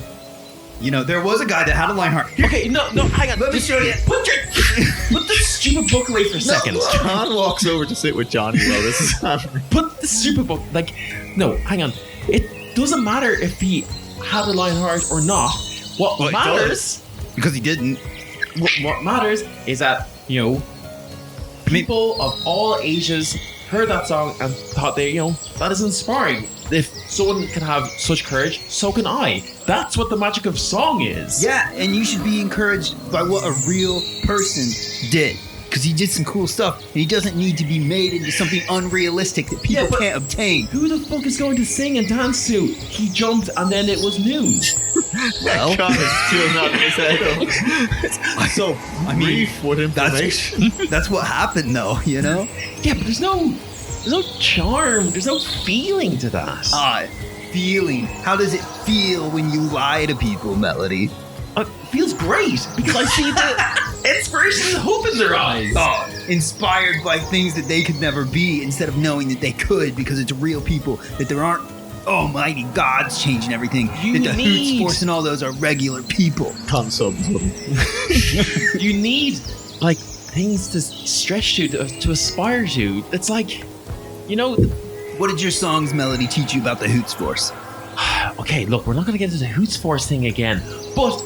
there was a guy that had a lion heart. Okay, no, hang on. Let me show you. Put the stupid book away for a second. John walks over to sit with Johnny while this is happening. Put the stupid book, like, no, hang on. It doesn't matter if he had a lion heart or not. What Well, it matters, Because he didn't. what matters is that, people of all ages heard that song and thought that is inspiring. If someone can have such courage, so can I. That's what the magic of song is. Yeah, and you should be encouraged by what a real person did. Because he did some cool stuff, and he doesn't need to be made into something unrealistic that people but- can't obtain. Who the fuck is going to sing and dance to? He jumped and then it was noon. Well, John is still not in his head. So, brief with information. that's what happened, though, Yeah, but there's no charm. There's no feeling to that. Feeling. How does it feel when you lie to people, Melody? It feels great because I see the inspiration and hope in their eyes. Inspired by things that they could never be instead of knowing that they could because it's real people, that there aren't almighty gods changing everything, that the Hoots Force and all those are regular people. Consubs. You need, like, things to stretch to aspire to. It's like, you know. What did your song's melody teach you about the Hoots Force? Okay, look, we're not going to get into the Hoots Force thing again, but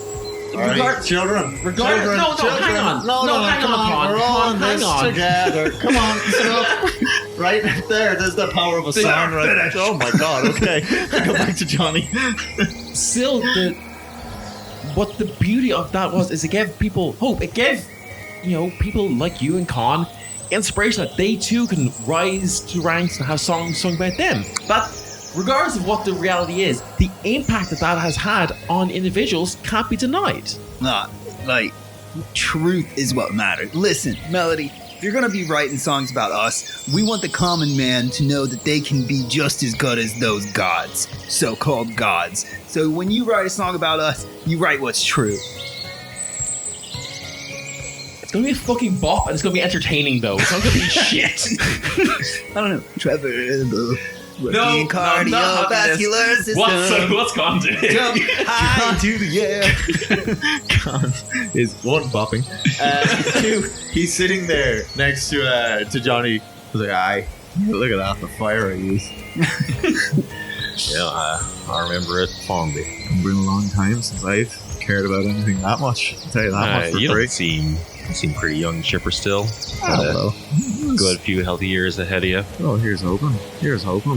children. hang on. Come on. We're all in this together. Come on, sit up. Right there. There's the power of a song. Right. Oh my God. Okay. Go back to Johnny. Still, what the beauty of that is it gave people hope. It gave, people like you and Con inspiration that they too can rise to ranks and have songs sung about them. But regardless of what the reality is, the impact that has had on individuals can't be denied. Nah, truth is what matters. Listen, Melody, if you're gonna be writing songs about us, we want the common man to know that they can be just as good as those gods, so-called gods. So when you write a song about us, you write what's true. It's gonna be a fucking bop, and it's gonna be entertaining though. It's not gonna be shit. I don't know, Trevor. No, cardiovascular system. What's Con doing? Jump high into the air. Con is one bopping. Two, he's sitting there next to Johnny. He's like, aye, look at that, the fire I use. Yeah, I remember it fondly. It's been a long time since I've cared about anything that much. I'll tell you that much for you free. don't seem pretty young, chipper still. I don't know. Good few healthy years ahead of you. Oh, here's hoping.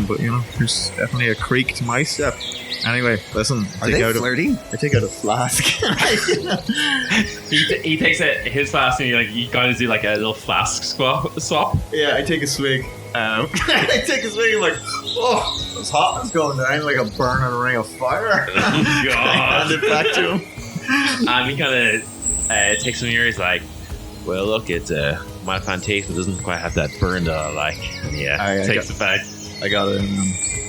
But there's definitely a creak to my step. Anyway, listen. Are they flirting? I take out a flask. He takes his flask and you kind of do like a little flask swap. Yeah, I take a swig. I take a swig and oh, it's hot. It's going down like a burning ring of fire. Oh, God. Hand it back to him. And he kind of takes some years like, well, look, it's my fantasma doesn't quite have that burn that I like. And takes it back. I got it in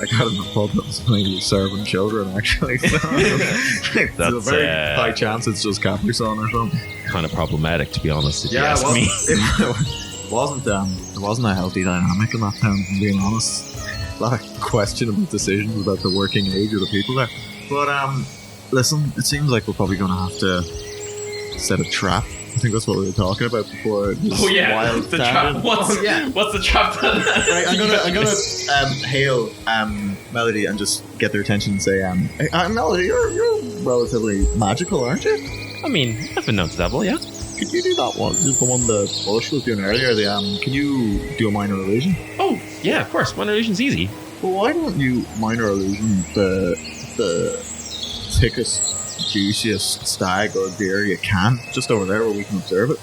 a pub that was maybe serving children, actually. So it's a very high chance it's just Capri Sun or something. Kind of problematic, to be honest, if you ask me. It wasn't a healthy dynamic in that town, if I'm being honest. A lot of questionable decisions about the working age of the people there. But listen, it seems like we're probably going to have to set a trap. I think that's what we were talking about before. Wild the trap. What's the trap? Right, I'm gonna hail Melody and just get their attention and say, Melody, you're relatively magical, aren't you? I mean, I've been known to dabble, yeah. Could you do that one? The one the Bush was doing earlier. Can you do a minor illusion? Oh yeah, of course. Minor illusion's easy. Well, why don't you minor illusion the thickest, juiciest stag or deer you can, just over there where we can observe it.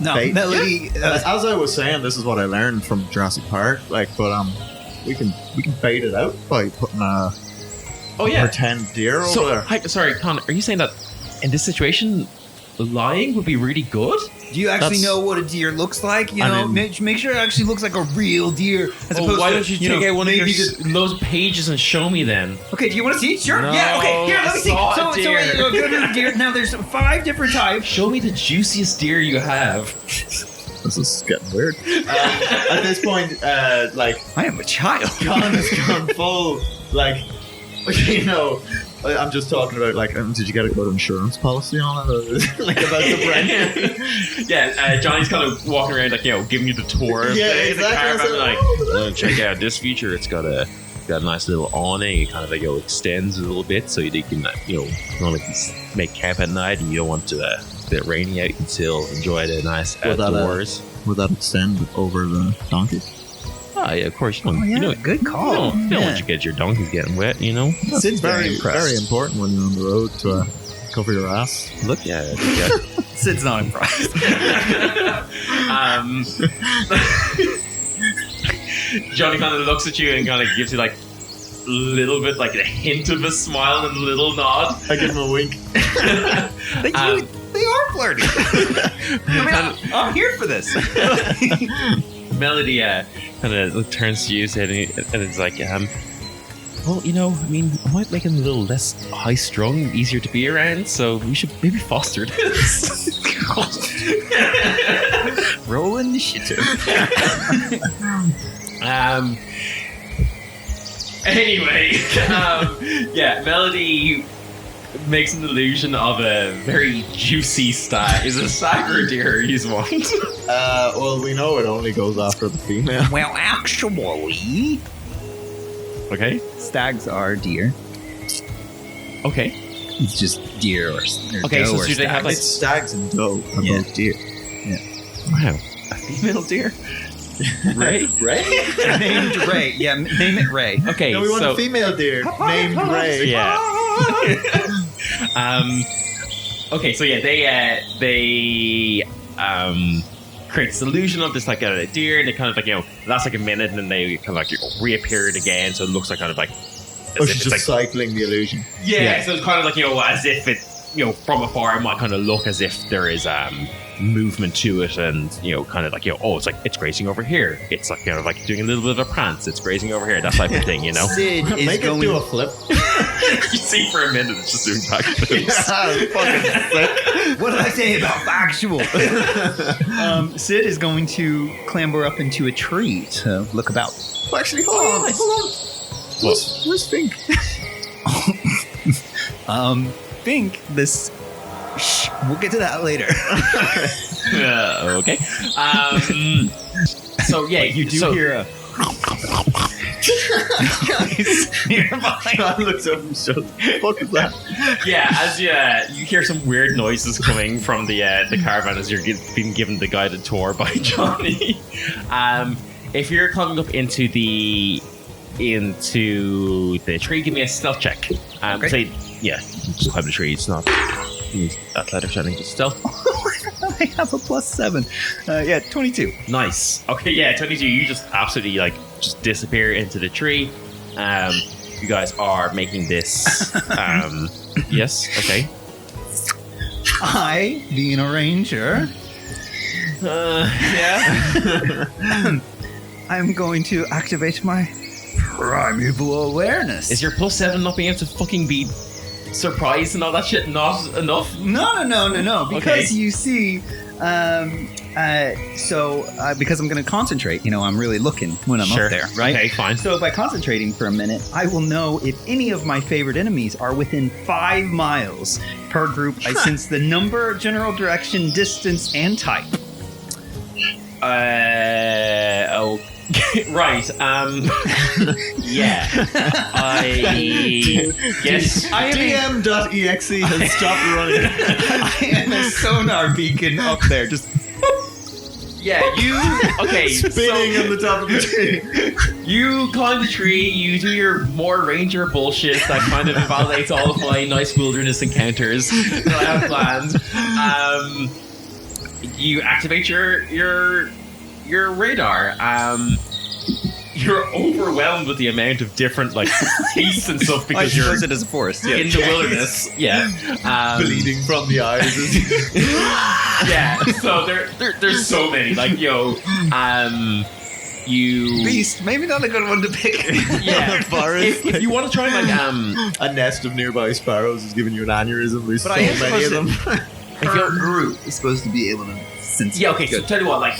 No, Melody. As I was saying, this is what I learned from Jurassic Park. We can bait it out by putting a pretend deer over there. Sorry, Con. Are you saying that in this situation, lying would be really good? Do you actually know what a deer looks like? Make sure it actually looks like a real deer. As opposed why to, don't you take out one of your loads of pages and show me then? Okay, do you want to see? Sure. No, yeah. Okay. Here, let me see. So Go to the deer. Now there's 5 different types. Show me the juiciest deer you have. This is getting weird. At this point, I am a child. Con has gone full. I'm just talking about did you get a good insurance policy on it, or about the brand? Yeah, Johnny's kind of walking around giving you the tour. Yeah, exactly. Check out this feature. It's got a nice little awning. It kind of extends a little bit, so you can you want to make camp at night, and you don't want to a bit rainy out. You can still enjoy the nice outdoors. Would that extend over the donkeys? Oh, yeah, of course. Good call. You don't want to get your donkeys getting wet, It's very important when you're on the road to cover your ass. Look, yeah. Sid's not impressed. Johnny kind of looks at you and kind of gives you a little bit a hint of a smile and a little nod. I give him a wink. They are flirting. I'm here for this. Melody kind of turns to you and it's like, well, I might make him a little less high-strung, easier to be around, so we should maybe foster this. Roll initiative. Anyway, Melody makes an illusion of a very juicy stag. Is it a stag or a deer you want? Well, we know it only goes after the female. Well, actually, Okay. stags are deer. Okay. It's just deer or Okay, doe so or do they have stag. like It's stags and doe are Yeah. both deer. wow a female deer? Ray? named Ray? Yeah, name it Ray. Okay, No, we want so a female deer named Ray. yeah. Okay, so yeah, they create this illusion of this like a deer, and they kind of like lasts like a minute, and then they kind of like reappear it again, so it looks like kind of like Oh, as if she's it's just like cycling the illusion. yeah, so it's kind of like as if it from afar it might kind of look as if there is movement to it, and kind of like oh it's grazing over here, it's like kind of like doing a little bit of a prance, it's grazing over here, that type of thing. Sid is Make going. it do a flip. You see for a minute it's just doing backflips. What did I say about factual? Sid is going to clamber up into a tree to look about. Well, actually, hold on. Where's Fink? Think this. Shh, we'll get to that later. Okay. So yeah, You do hear a. John looks up and says, "Fuck is that?" Yeah, as you hear some weird noises coming from the caravan as you're being given the guided tour by Johnny. If you're climbing up into the tree, give me a stealth check. Okay. Say, yeah, just climb the tree. It's not athletics, I think, just stealth. I have a +7. Yeah, 22. Nice. Okay, yeah, 22. You just absolutely just disappear into the tree. You guys are making this. Yes. Okay. I, being a ranger, Yeah. I'm going to activate my primeval awareness. Is your +7 not being able to fucking be surprised and all that shit not enough? No. Because Okay. you see, because I'm going to concentrate, I'm really looking when I'm Sure. up there, right? Okay, fine. So by concentrating for a minute, I will know if any of my favorite enemies are within 5 miles per group. I sense the number, general direction, distance, and type. Okay. Right. Yeah. I guess. DM.exe has stopped running. I am a sonar beacon up there, just Yeah, you. Okay. Spinning so on the top of the tree. you climb the tree. You do your more ranger bullshit that kind of invalidates all of my nice wilderness encounters that I have planned. You activate your radar. You're overwhelmed with the amount of different beasts and stuff because you're it as a forest. in the wilderness. Yeah. Bleeding from the eyes. Yeah. So there's so many. You. Beast, maybe not a good one to pick. Yeah. Forest. If you want to try A nest of nearby sparrows is giving you an aneurysm. There's But so I am many of them. Per group is supposed to be able to sense. Yeah, okay, so tell you what,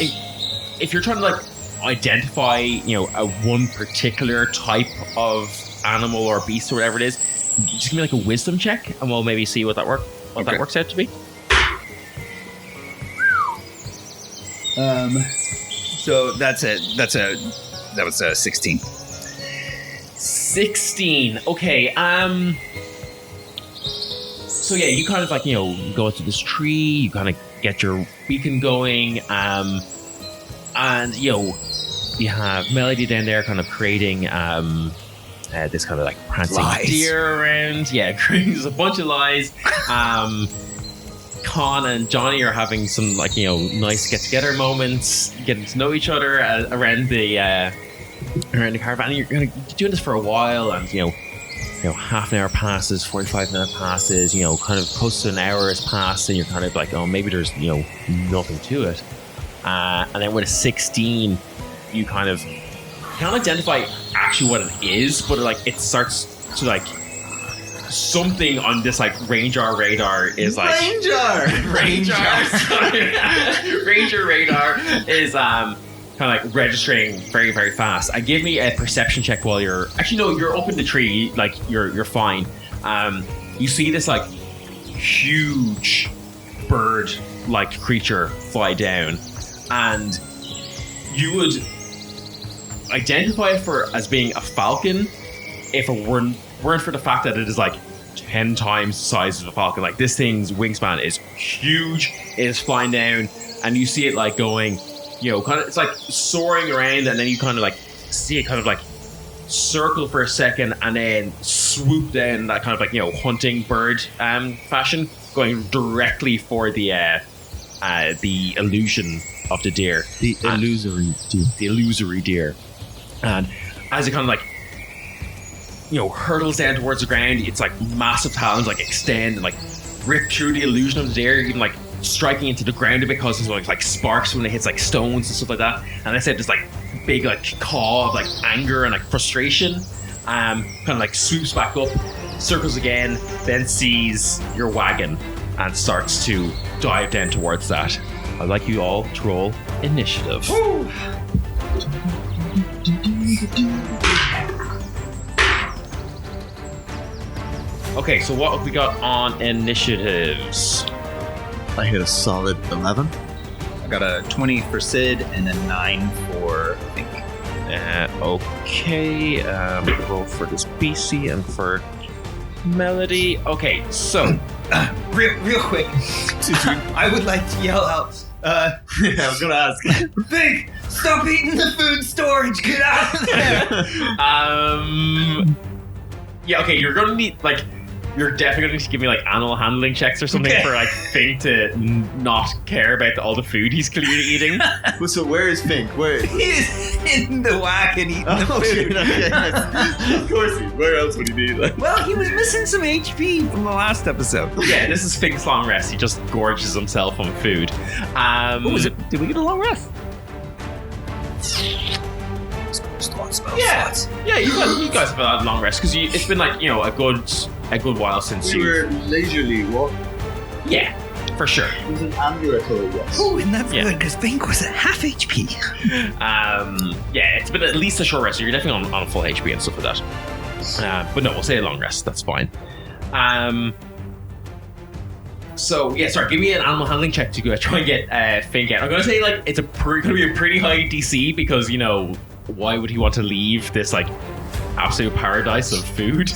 if you're trying to identify, a one particular type of animal or beast or whatever it is, just give me a wisdom check and we'll maybe see what that works out to be. So that was a 16. 16. Okay, so yeah, you kind of go into this tree, you kind of get your beacon going, and you have Melody down there kind of creating this kind of prancing Lies. deer around. Yeah, creating a bunch of lies. Con and Johnny are having some nice get together moments, getting to know each other around the caravan. And you're going to be doing this for a while, and half an hour passes, 45-minute passes, kind of close to an hour has passed, and you're kind of oh, maybe there's nothing to it. And then with a 16, you can't identify actually what it is, but it starts to something on this ranger radar is ranger radar is kind of registering very, very fast. And give me a perception check while you're up in the tree, you're fine. you see this like huge bird-like creature fly down, and you would identify it as being a falcon if it weren't for the fact that it is like 10 times the size of a falcon. Like, this thing's wingspan is huge. It is flying down, and you see it like going, kind of, it's like soaring around, and then you kind of like see it kind of like circle for a second and then swoop down in that kind of like, hunting bird fashion, going directly for the illusion of the deer. The illusory deer. And as it kind of like, hurtles down towards the ground, it's like massive talons like extend and like rip through the illusion of the deer, even like striking into the ground a bit, causing like sparks when it hits like stones and stuff like that. And I said this like big like caw of like anger and like frustration, kind of like swoops back up, circles again, then sees your wagon and starts to dive down towards that. I'd like you all to roll initiative. Woo! Okay, so what have we got on initiatives? I hit a solid 11. I got a 20 for Sid and a 9 for Fink. Okay, roll for this BC and for Melody. Okay, so real quick, I would like to yell out. I was gonna ask. Fink, stop eating the food storage. Get out of there. Yeah. Okay, you're gonna need like. You're definitely going to need to give me like animal handling checks or something for like Fink to not care about all the food he's clearly eating. Well, so where is Fink? Where? He's in the wagon eating the food. Shit, okay, yes. Of course he is. Where else would he be? Like? Well, he was missing some HP from the last episode. Yeah, this is Fink's long rest. He just gorges himself on food. What was it? Did we get a long rest? Yeah, you guys have had a long rest because it's been like a good while since we were leisurely walking. Yeah, for sure. It was an ambulatory rest. Oh, and that's good because Fink was at half HP. Yeah, it's been at least a short rest. So you're definitely on full HP and stuff like that. But no, we'll say a long rest. That's fine. So yeah, sorry. Give me an animal handling check to go try and get Fink out. I'm gonna say like it's gonna be a pretty high DC because why would he want to leave this like absolute paradise of food?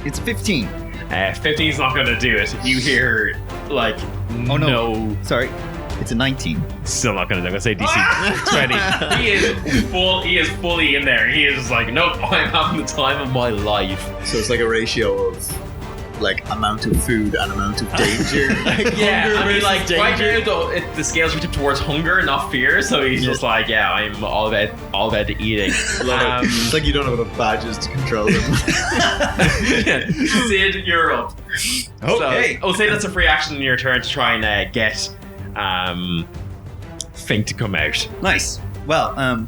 It's 15. 15 is not going to do it. You hear like no. Sorry, it's a 19. Still not going to do it. I'm going to say DC 20. He is fully in there. He is just like, nope, I'm having the time of my life. So it's like a ratio of like amount of food and amount of danger. Yeah, I mean, like right now though, the scales are tipped towards hunger, not fear. So he's just like, yeah, I'm all about the eating. It's like you don't have enough badges to control them. Sid, you're up. Okay, so, I'll say that's a free action in your turn to try and get Fink to come out. Nice. Well,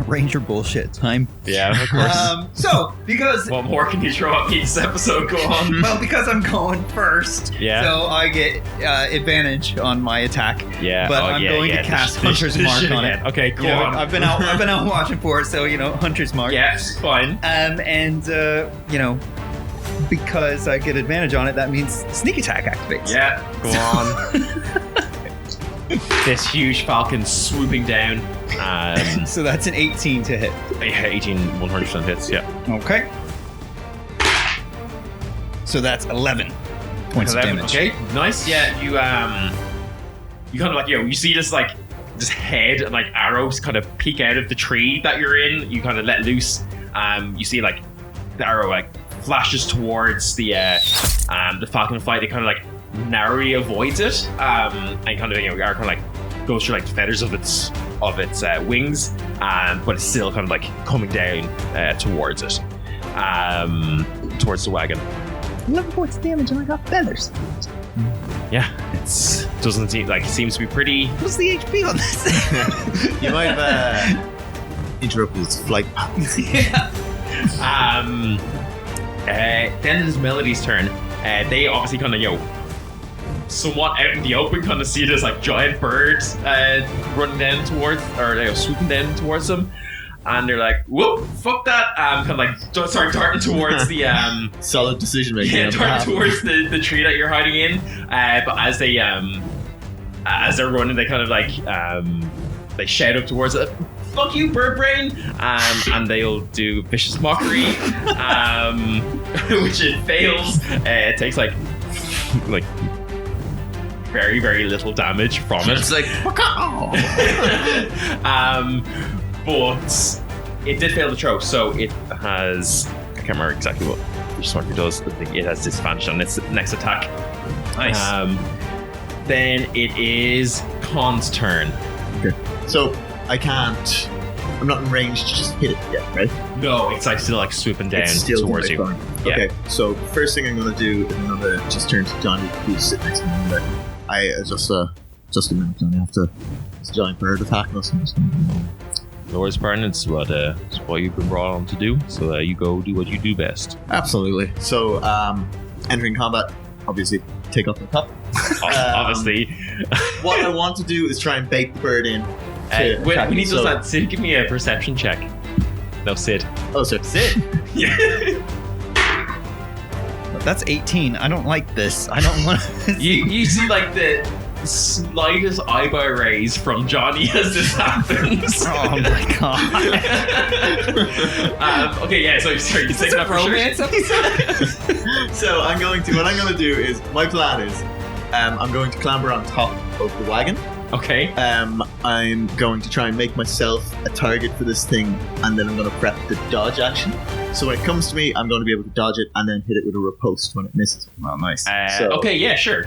Ranger bullshit time. Yeah, of course. So, because... What more can you throw at me this episode? Go on. Well, because I'm going first. Yeah. So I get advantage on my attack. Yeah. But I'm going to cast Hunter's Mark on it. Okay, go on. I've been out watching for it, so, Hunter's Mark. Yeah, it's fine. Because I get advantage on it, that means sneak attack activates. Yeah, go on. This huge falcon swooping down. So that's an 18 to hit. Yeah, 18, 100% hits, yeah. Okay. So that's 11 points of damage. Okay, nice. Yeah, you kind of like, you see this like, this head and like arrows kind of peek out of the tree that you're in. You kind of let loose. You see like the arrow like flashes towards the falcon flight. It kind of like narrowly avoids it, and kind of kind of like goes through like the feathers of its wings, but it's still kind of like coming down towards it, towards the wagon. 11 points of damage and I got feathers. Yeah, doesn't seem like it seems to be pretty. What's the HP on this? You might have interrupted its flight path. Yeah. Then it is Melody's turn. They obviously kind of somewhat out in the open, kind of see this like giant bird running down towards, or swooping down towards them. and they're like, "Whoop, fuck that!" Kind of like start darting towards the Solid decision making. yeah, darting towards the tree that you're hiding in. But as they're running, they kind of like they shout up towards it. Fuck you, bird brain! And they'll do vicious mockery, which it fails. It takes like very, very little damage from it. It's like, but it did fail the throw, so it has. I can't remember exactly what vicious mockery does. I think it has disadvantage on its next attack. nice. Then it is Khan's turn. Okay. So I'm not in range to just hit it yet, right? No, it's like still like swooping down It's still towards you. fine. Yeah. Okay, so the first thing I'm going to do is I'm going to just turn to Johnny, who's sitting next to me. And I just a minute, Johnny. I have to. It's a giant bird attacking us. No worries, partner. It's what you've been brought on to do. So you go do what you do best. Absolutely. So, entering combat, obviously, take off the top. Obviously. What I want to do is try and bait the bird in. When he does that, Sid, give me a perception check. No, Sid. Oh, sorry. Sid. Yeah. That's 18. I don't like this. I don't want to. You see like the slightest eyebrow raise from Johnny as this happens. Oh my god. Okay, yeah. So sorry, you taking that for sure. So what I'm going to do is, my plan is, I'm going to clamber on top of the wagon. Okay. I'm going to try and make myself a target for this thing, and then I'm going to prep the dodge action. So when it comes to me, I'm going to be able to dodge it and then hit it with a riposte when it misses. Oh, nice. Okay, yeah, sure.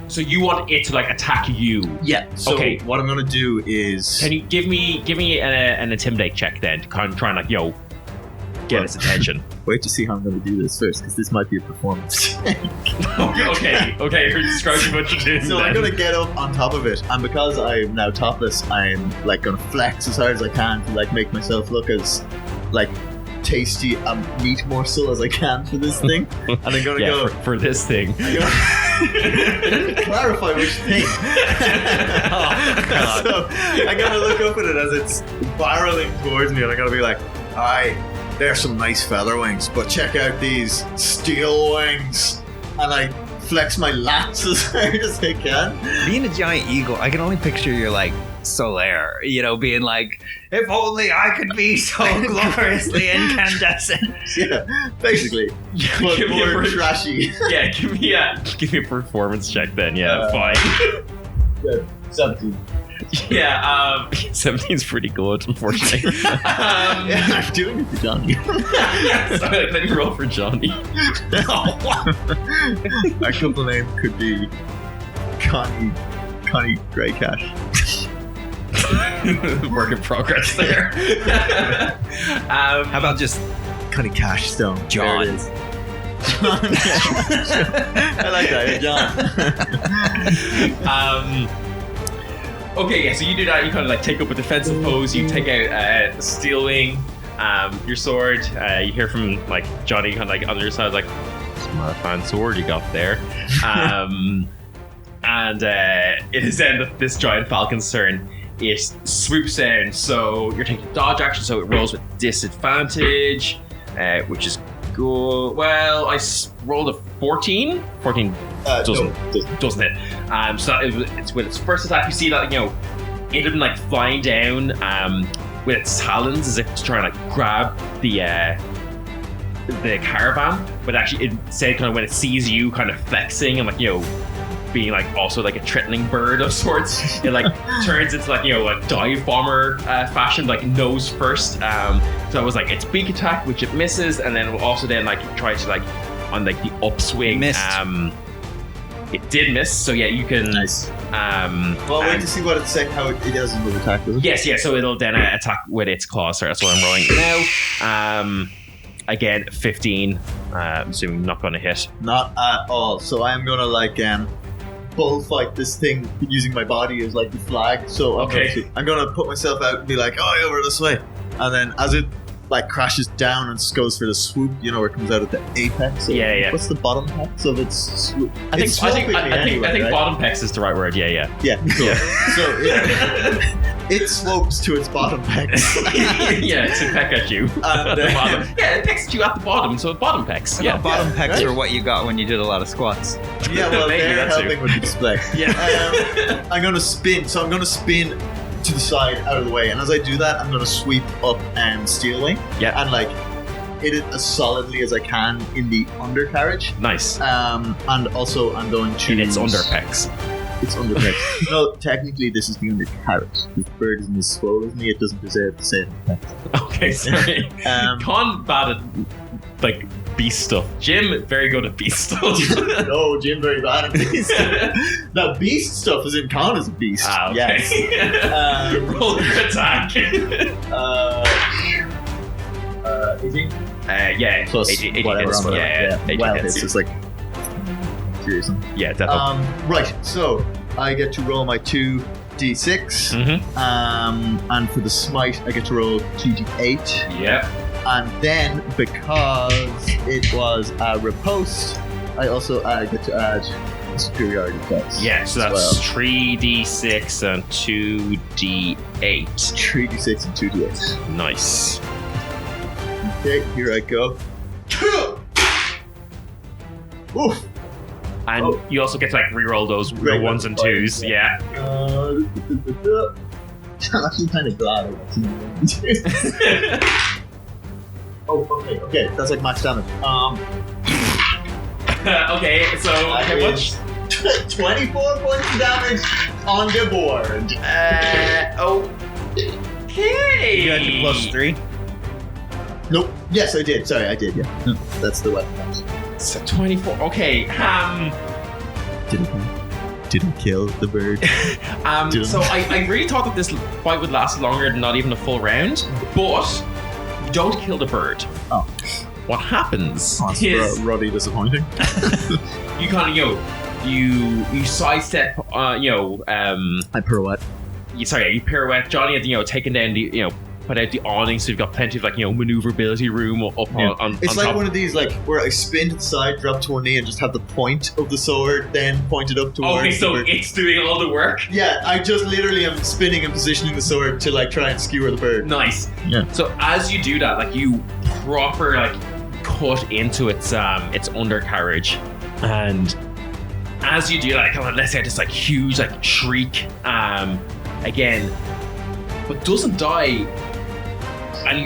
So you want it to like attack you? Yeah. So Okay. what I'm going to do is... Can you give me an intimidate check then to kind of try and like get its attention? Wait to see how I'm going to do this first, because this might be a performance. okay. You're describing what you're doing. So I'm going to get up on top of it, and because I'm now topless, I'm like going to flex as hard as I can to like make myself look as like tasty a meat morsel as I can for this thing. And I'm going to go for this thing. clarify which thing. So I'm going to look up at it as it's barreling towards me, and I'm going to be like, "Aye, there's some nice feather wings, but check out these steel wings." And I flex my lats as hard as I can. Being a giant eagle, I can only picture your like Solaire, being like, if only I could be so gloriously incandescent. Yeah, basically. But Give me a more per- trashy. Yeah, give me a performance check then. Yeah, fine. Good. 17. Yeah, 17's pretty good, unfortunately. Yeah, I'm doing it for Johnny. Sorry, let me roll for Johnny. My couple name could be Connie Grey Cash. Work in progress there. How about just Connie Cash Stone. John? There it is. John. I like that, John. Okay, yeah, so you do that. You kind of like take up a defensive pose. You take out Steel Wing, your sword. You hear from like Johnny kind of like on your side, like, "Some fine sword you got there." And it is then this giant falcon's turn. It swoops down, so you're taking dodge action, so it rolls with disadvantage, which is good. Well, I rolled a 14. 14 doesn't hit. So it's with its first attack. You see that it had been like flying down with its talons as if it's trying to like grab the caravan, but actually instead kind of when it sees you kind of flexing and like being like also like a threatening bird of sorts, it like turns into like a dive bomber fashion, like nose first. So it was like its beak attack, which it misses, and then it will also then like try to like on like the upswing. Missed. It did miss, so yeah, you can. Nice. Well, wait to see what it's saying. How it does in the attack, does it? Yes, yeah. So it'll then attack with its claws. So that's what I'm rolling now. Again, 15. Assuming not going to hit. Not at all. So I am gonna like bullfight this thing using my body as like the flag. So I'm gonna put myself out and be like, "Oh, over this way," and then as it like crashes down and goes for the swoop, where it comes out at the apex. Yeah. What's the bottom pex of its swoop? I think right? bottom pex is the right word. Yeah. Yeah, cool. So It slopes to its bottom pecs. Yeah, to peck at you. At the bottom. Yeah, it pecks at you at the bottom, so bottom pecks. Yeah. Bottom pecs right? are what you got when you did a lot of squats. Yeah, well, Maybe they're that's helping with the display. Yeah. I'm going to spin. So I'm going to spin to the side out of the way. And as I do that, I'm going to sweep up steel wing. Yeah. And like hit it as solidly as I can in the undercarriage. Nice. And also I'm going to... In its underpecs. It's undercarriage. No, technically this is the undercarriage. This bird isn't as swole as me. It doesn't deserve to say it. Okay, sorry. Con bad at like beast stuff. Jim very good at beast stuff. No, Jim very bad at beast stuff. Now, beast stuff is in Con as a beast. Ah, okay. Yes. Roll your attack. 18? Yeah. Plus 80 whatever. hits. on whatever. Yeah. 80 Well, hits. it's just like... Seriously. Yeah, definitely. Right, so I get to roll my 2d6. And for the smite, I get to roll 2d8. Yeah. And then, because it was a riposte, I also get to add a superiority dice. Yeah, so as that's well. 3d6 and 2d8. 3d6 and 2d8. Nice. Okay, here I go. Oof. And you also get to like re-roll those Right, ones and right, twos. Yeah. I'm actually kind of glad I got some. Okay, that's like max damage. Okay, so how much? 24 points of damage on the board. Okay. You got your +3. Nope. Yes, I did. Sorry, I did. Yeah. No, that's the weapon. So 24. Okay. Didn't kill the bird. So I really thought that this fight would last longer than not even a full round, but you don't kill the bird. Oh. What happens That's is ruddy disappointing. you kind of you sidestep. I pirouette. You pirouette. Johnny had taken down the put out the awning, so you've got plenty of maneuverability room up on It's on like top. one of these where I spin to the side, drop to one knee, and just have the point of the sword then pointed up towards. Okay, the so bird. it's doing all the work. Yeah, I just literally am spinning and positioning the sword to try and skewer the bird. Nice. Yeah. So as you do that, you proper cut into its undercarriage, and as you do that, let's say this huge shriek again, but doesn't die, and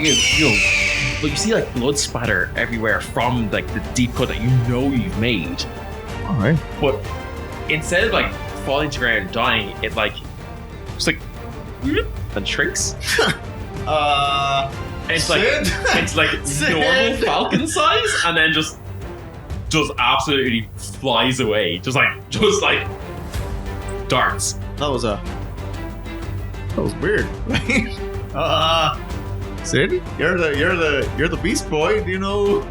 but you see blood spatter everywhere from the deep cut that you've made. All right. But instead of falling to the ground and dying, it just and shrinks. It's normal falcon size, and then just absolutely flies away, just darts. That was weird. Sid, you're the beast boy. Do you know?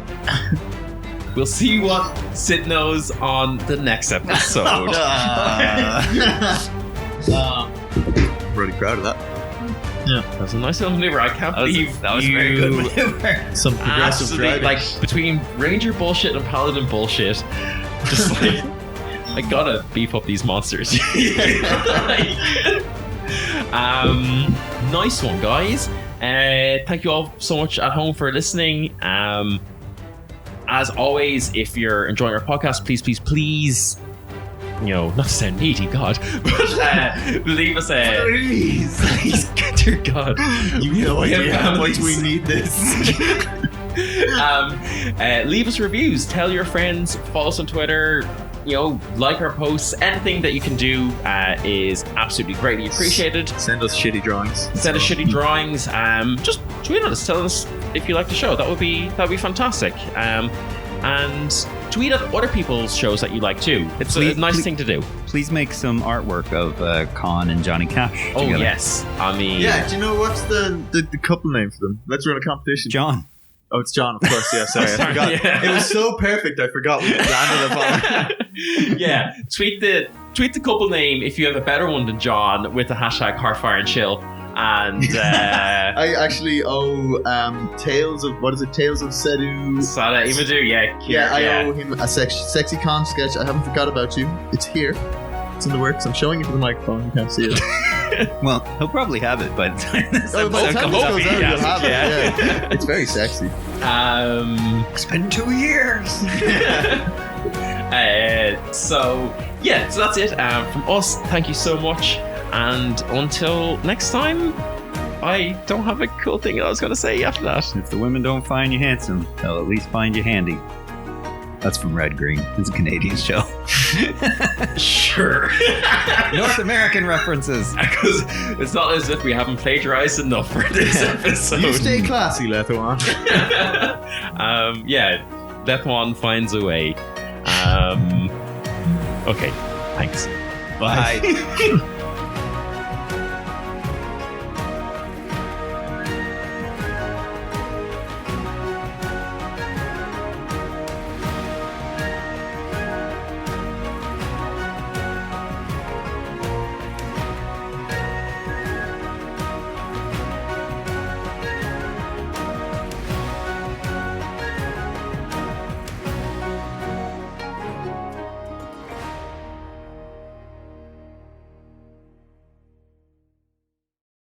We'll see what Sid knows on the next episode. I'm really proud of that. Yeah, That was a nice little maneuver. I can't believe That was you very good maneuver. some progressive absolutely, driving. between Ranger bullshit and Paladin bullshit, just I gotta beef up these monsters. Nice one, guys. Thank you all so much at home for listening. As always, if you're enjoying our podcast, please, not to sound needy, God, but leave us a please, dear God, You know how much we need this. Leave us reviews, tell your friends, follow us on Twitter, like our posts. Anything that you can do is absolutely greatly appreciated. Send us shitty drawings. Send us shitty drawings. Just tweet at us, tell us if you like the show. That would be fantastic. And tweet at other people's shows that you like too. It's a nice thing to do. Please make some artwork of Con and Johnny Cash Oh together. yes, I mean, Yeah, do you know what's the couple name for them? Let's run a competition. John. Oh, it's John, of course. Yeah, sorry, I forgot. Yeah. It was so perfect, I forgot we landed upon. Yeah, tweet the couple name if you have a better one than John with the hashtag Heartfire and Chill. And I actually owe Tales of Sedu. Sada Imadu, Yeah, I owe him a sexy con sketch. I haven't forgot about you. It's here. It's in the works. I'm showing you for the microphone. You can't see it. Well, he'll probably have it by the time this Oh, by the episode time comes this out. goes out, you'll have it. Yeah. Yeah. It's very sexy. It's been 2 years. So that's it from us. Thank you so much, and until next time, I don't have a cool thing I was going to say after that. If the women don't find you handsome, they'll at least find you handy. That's from Red Green. It's a Canadian show. Sure. North American references. Because it's not as if we haven't plagiarized enough for this episode. You stay classy, Lethuan. Lethuan finds a way. Okay, thanks. Bye.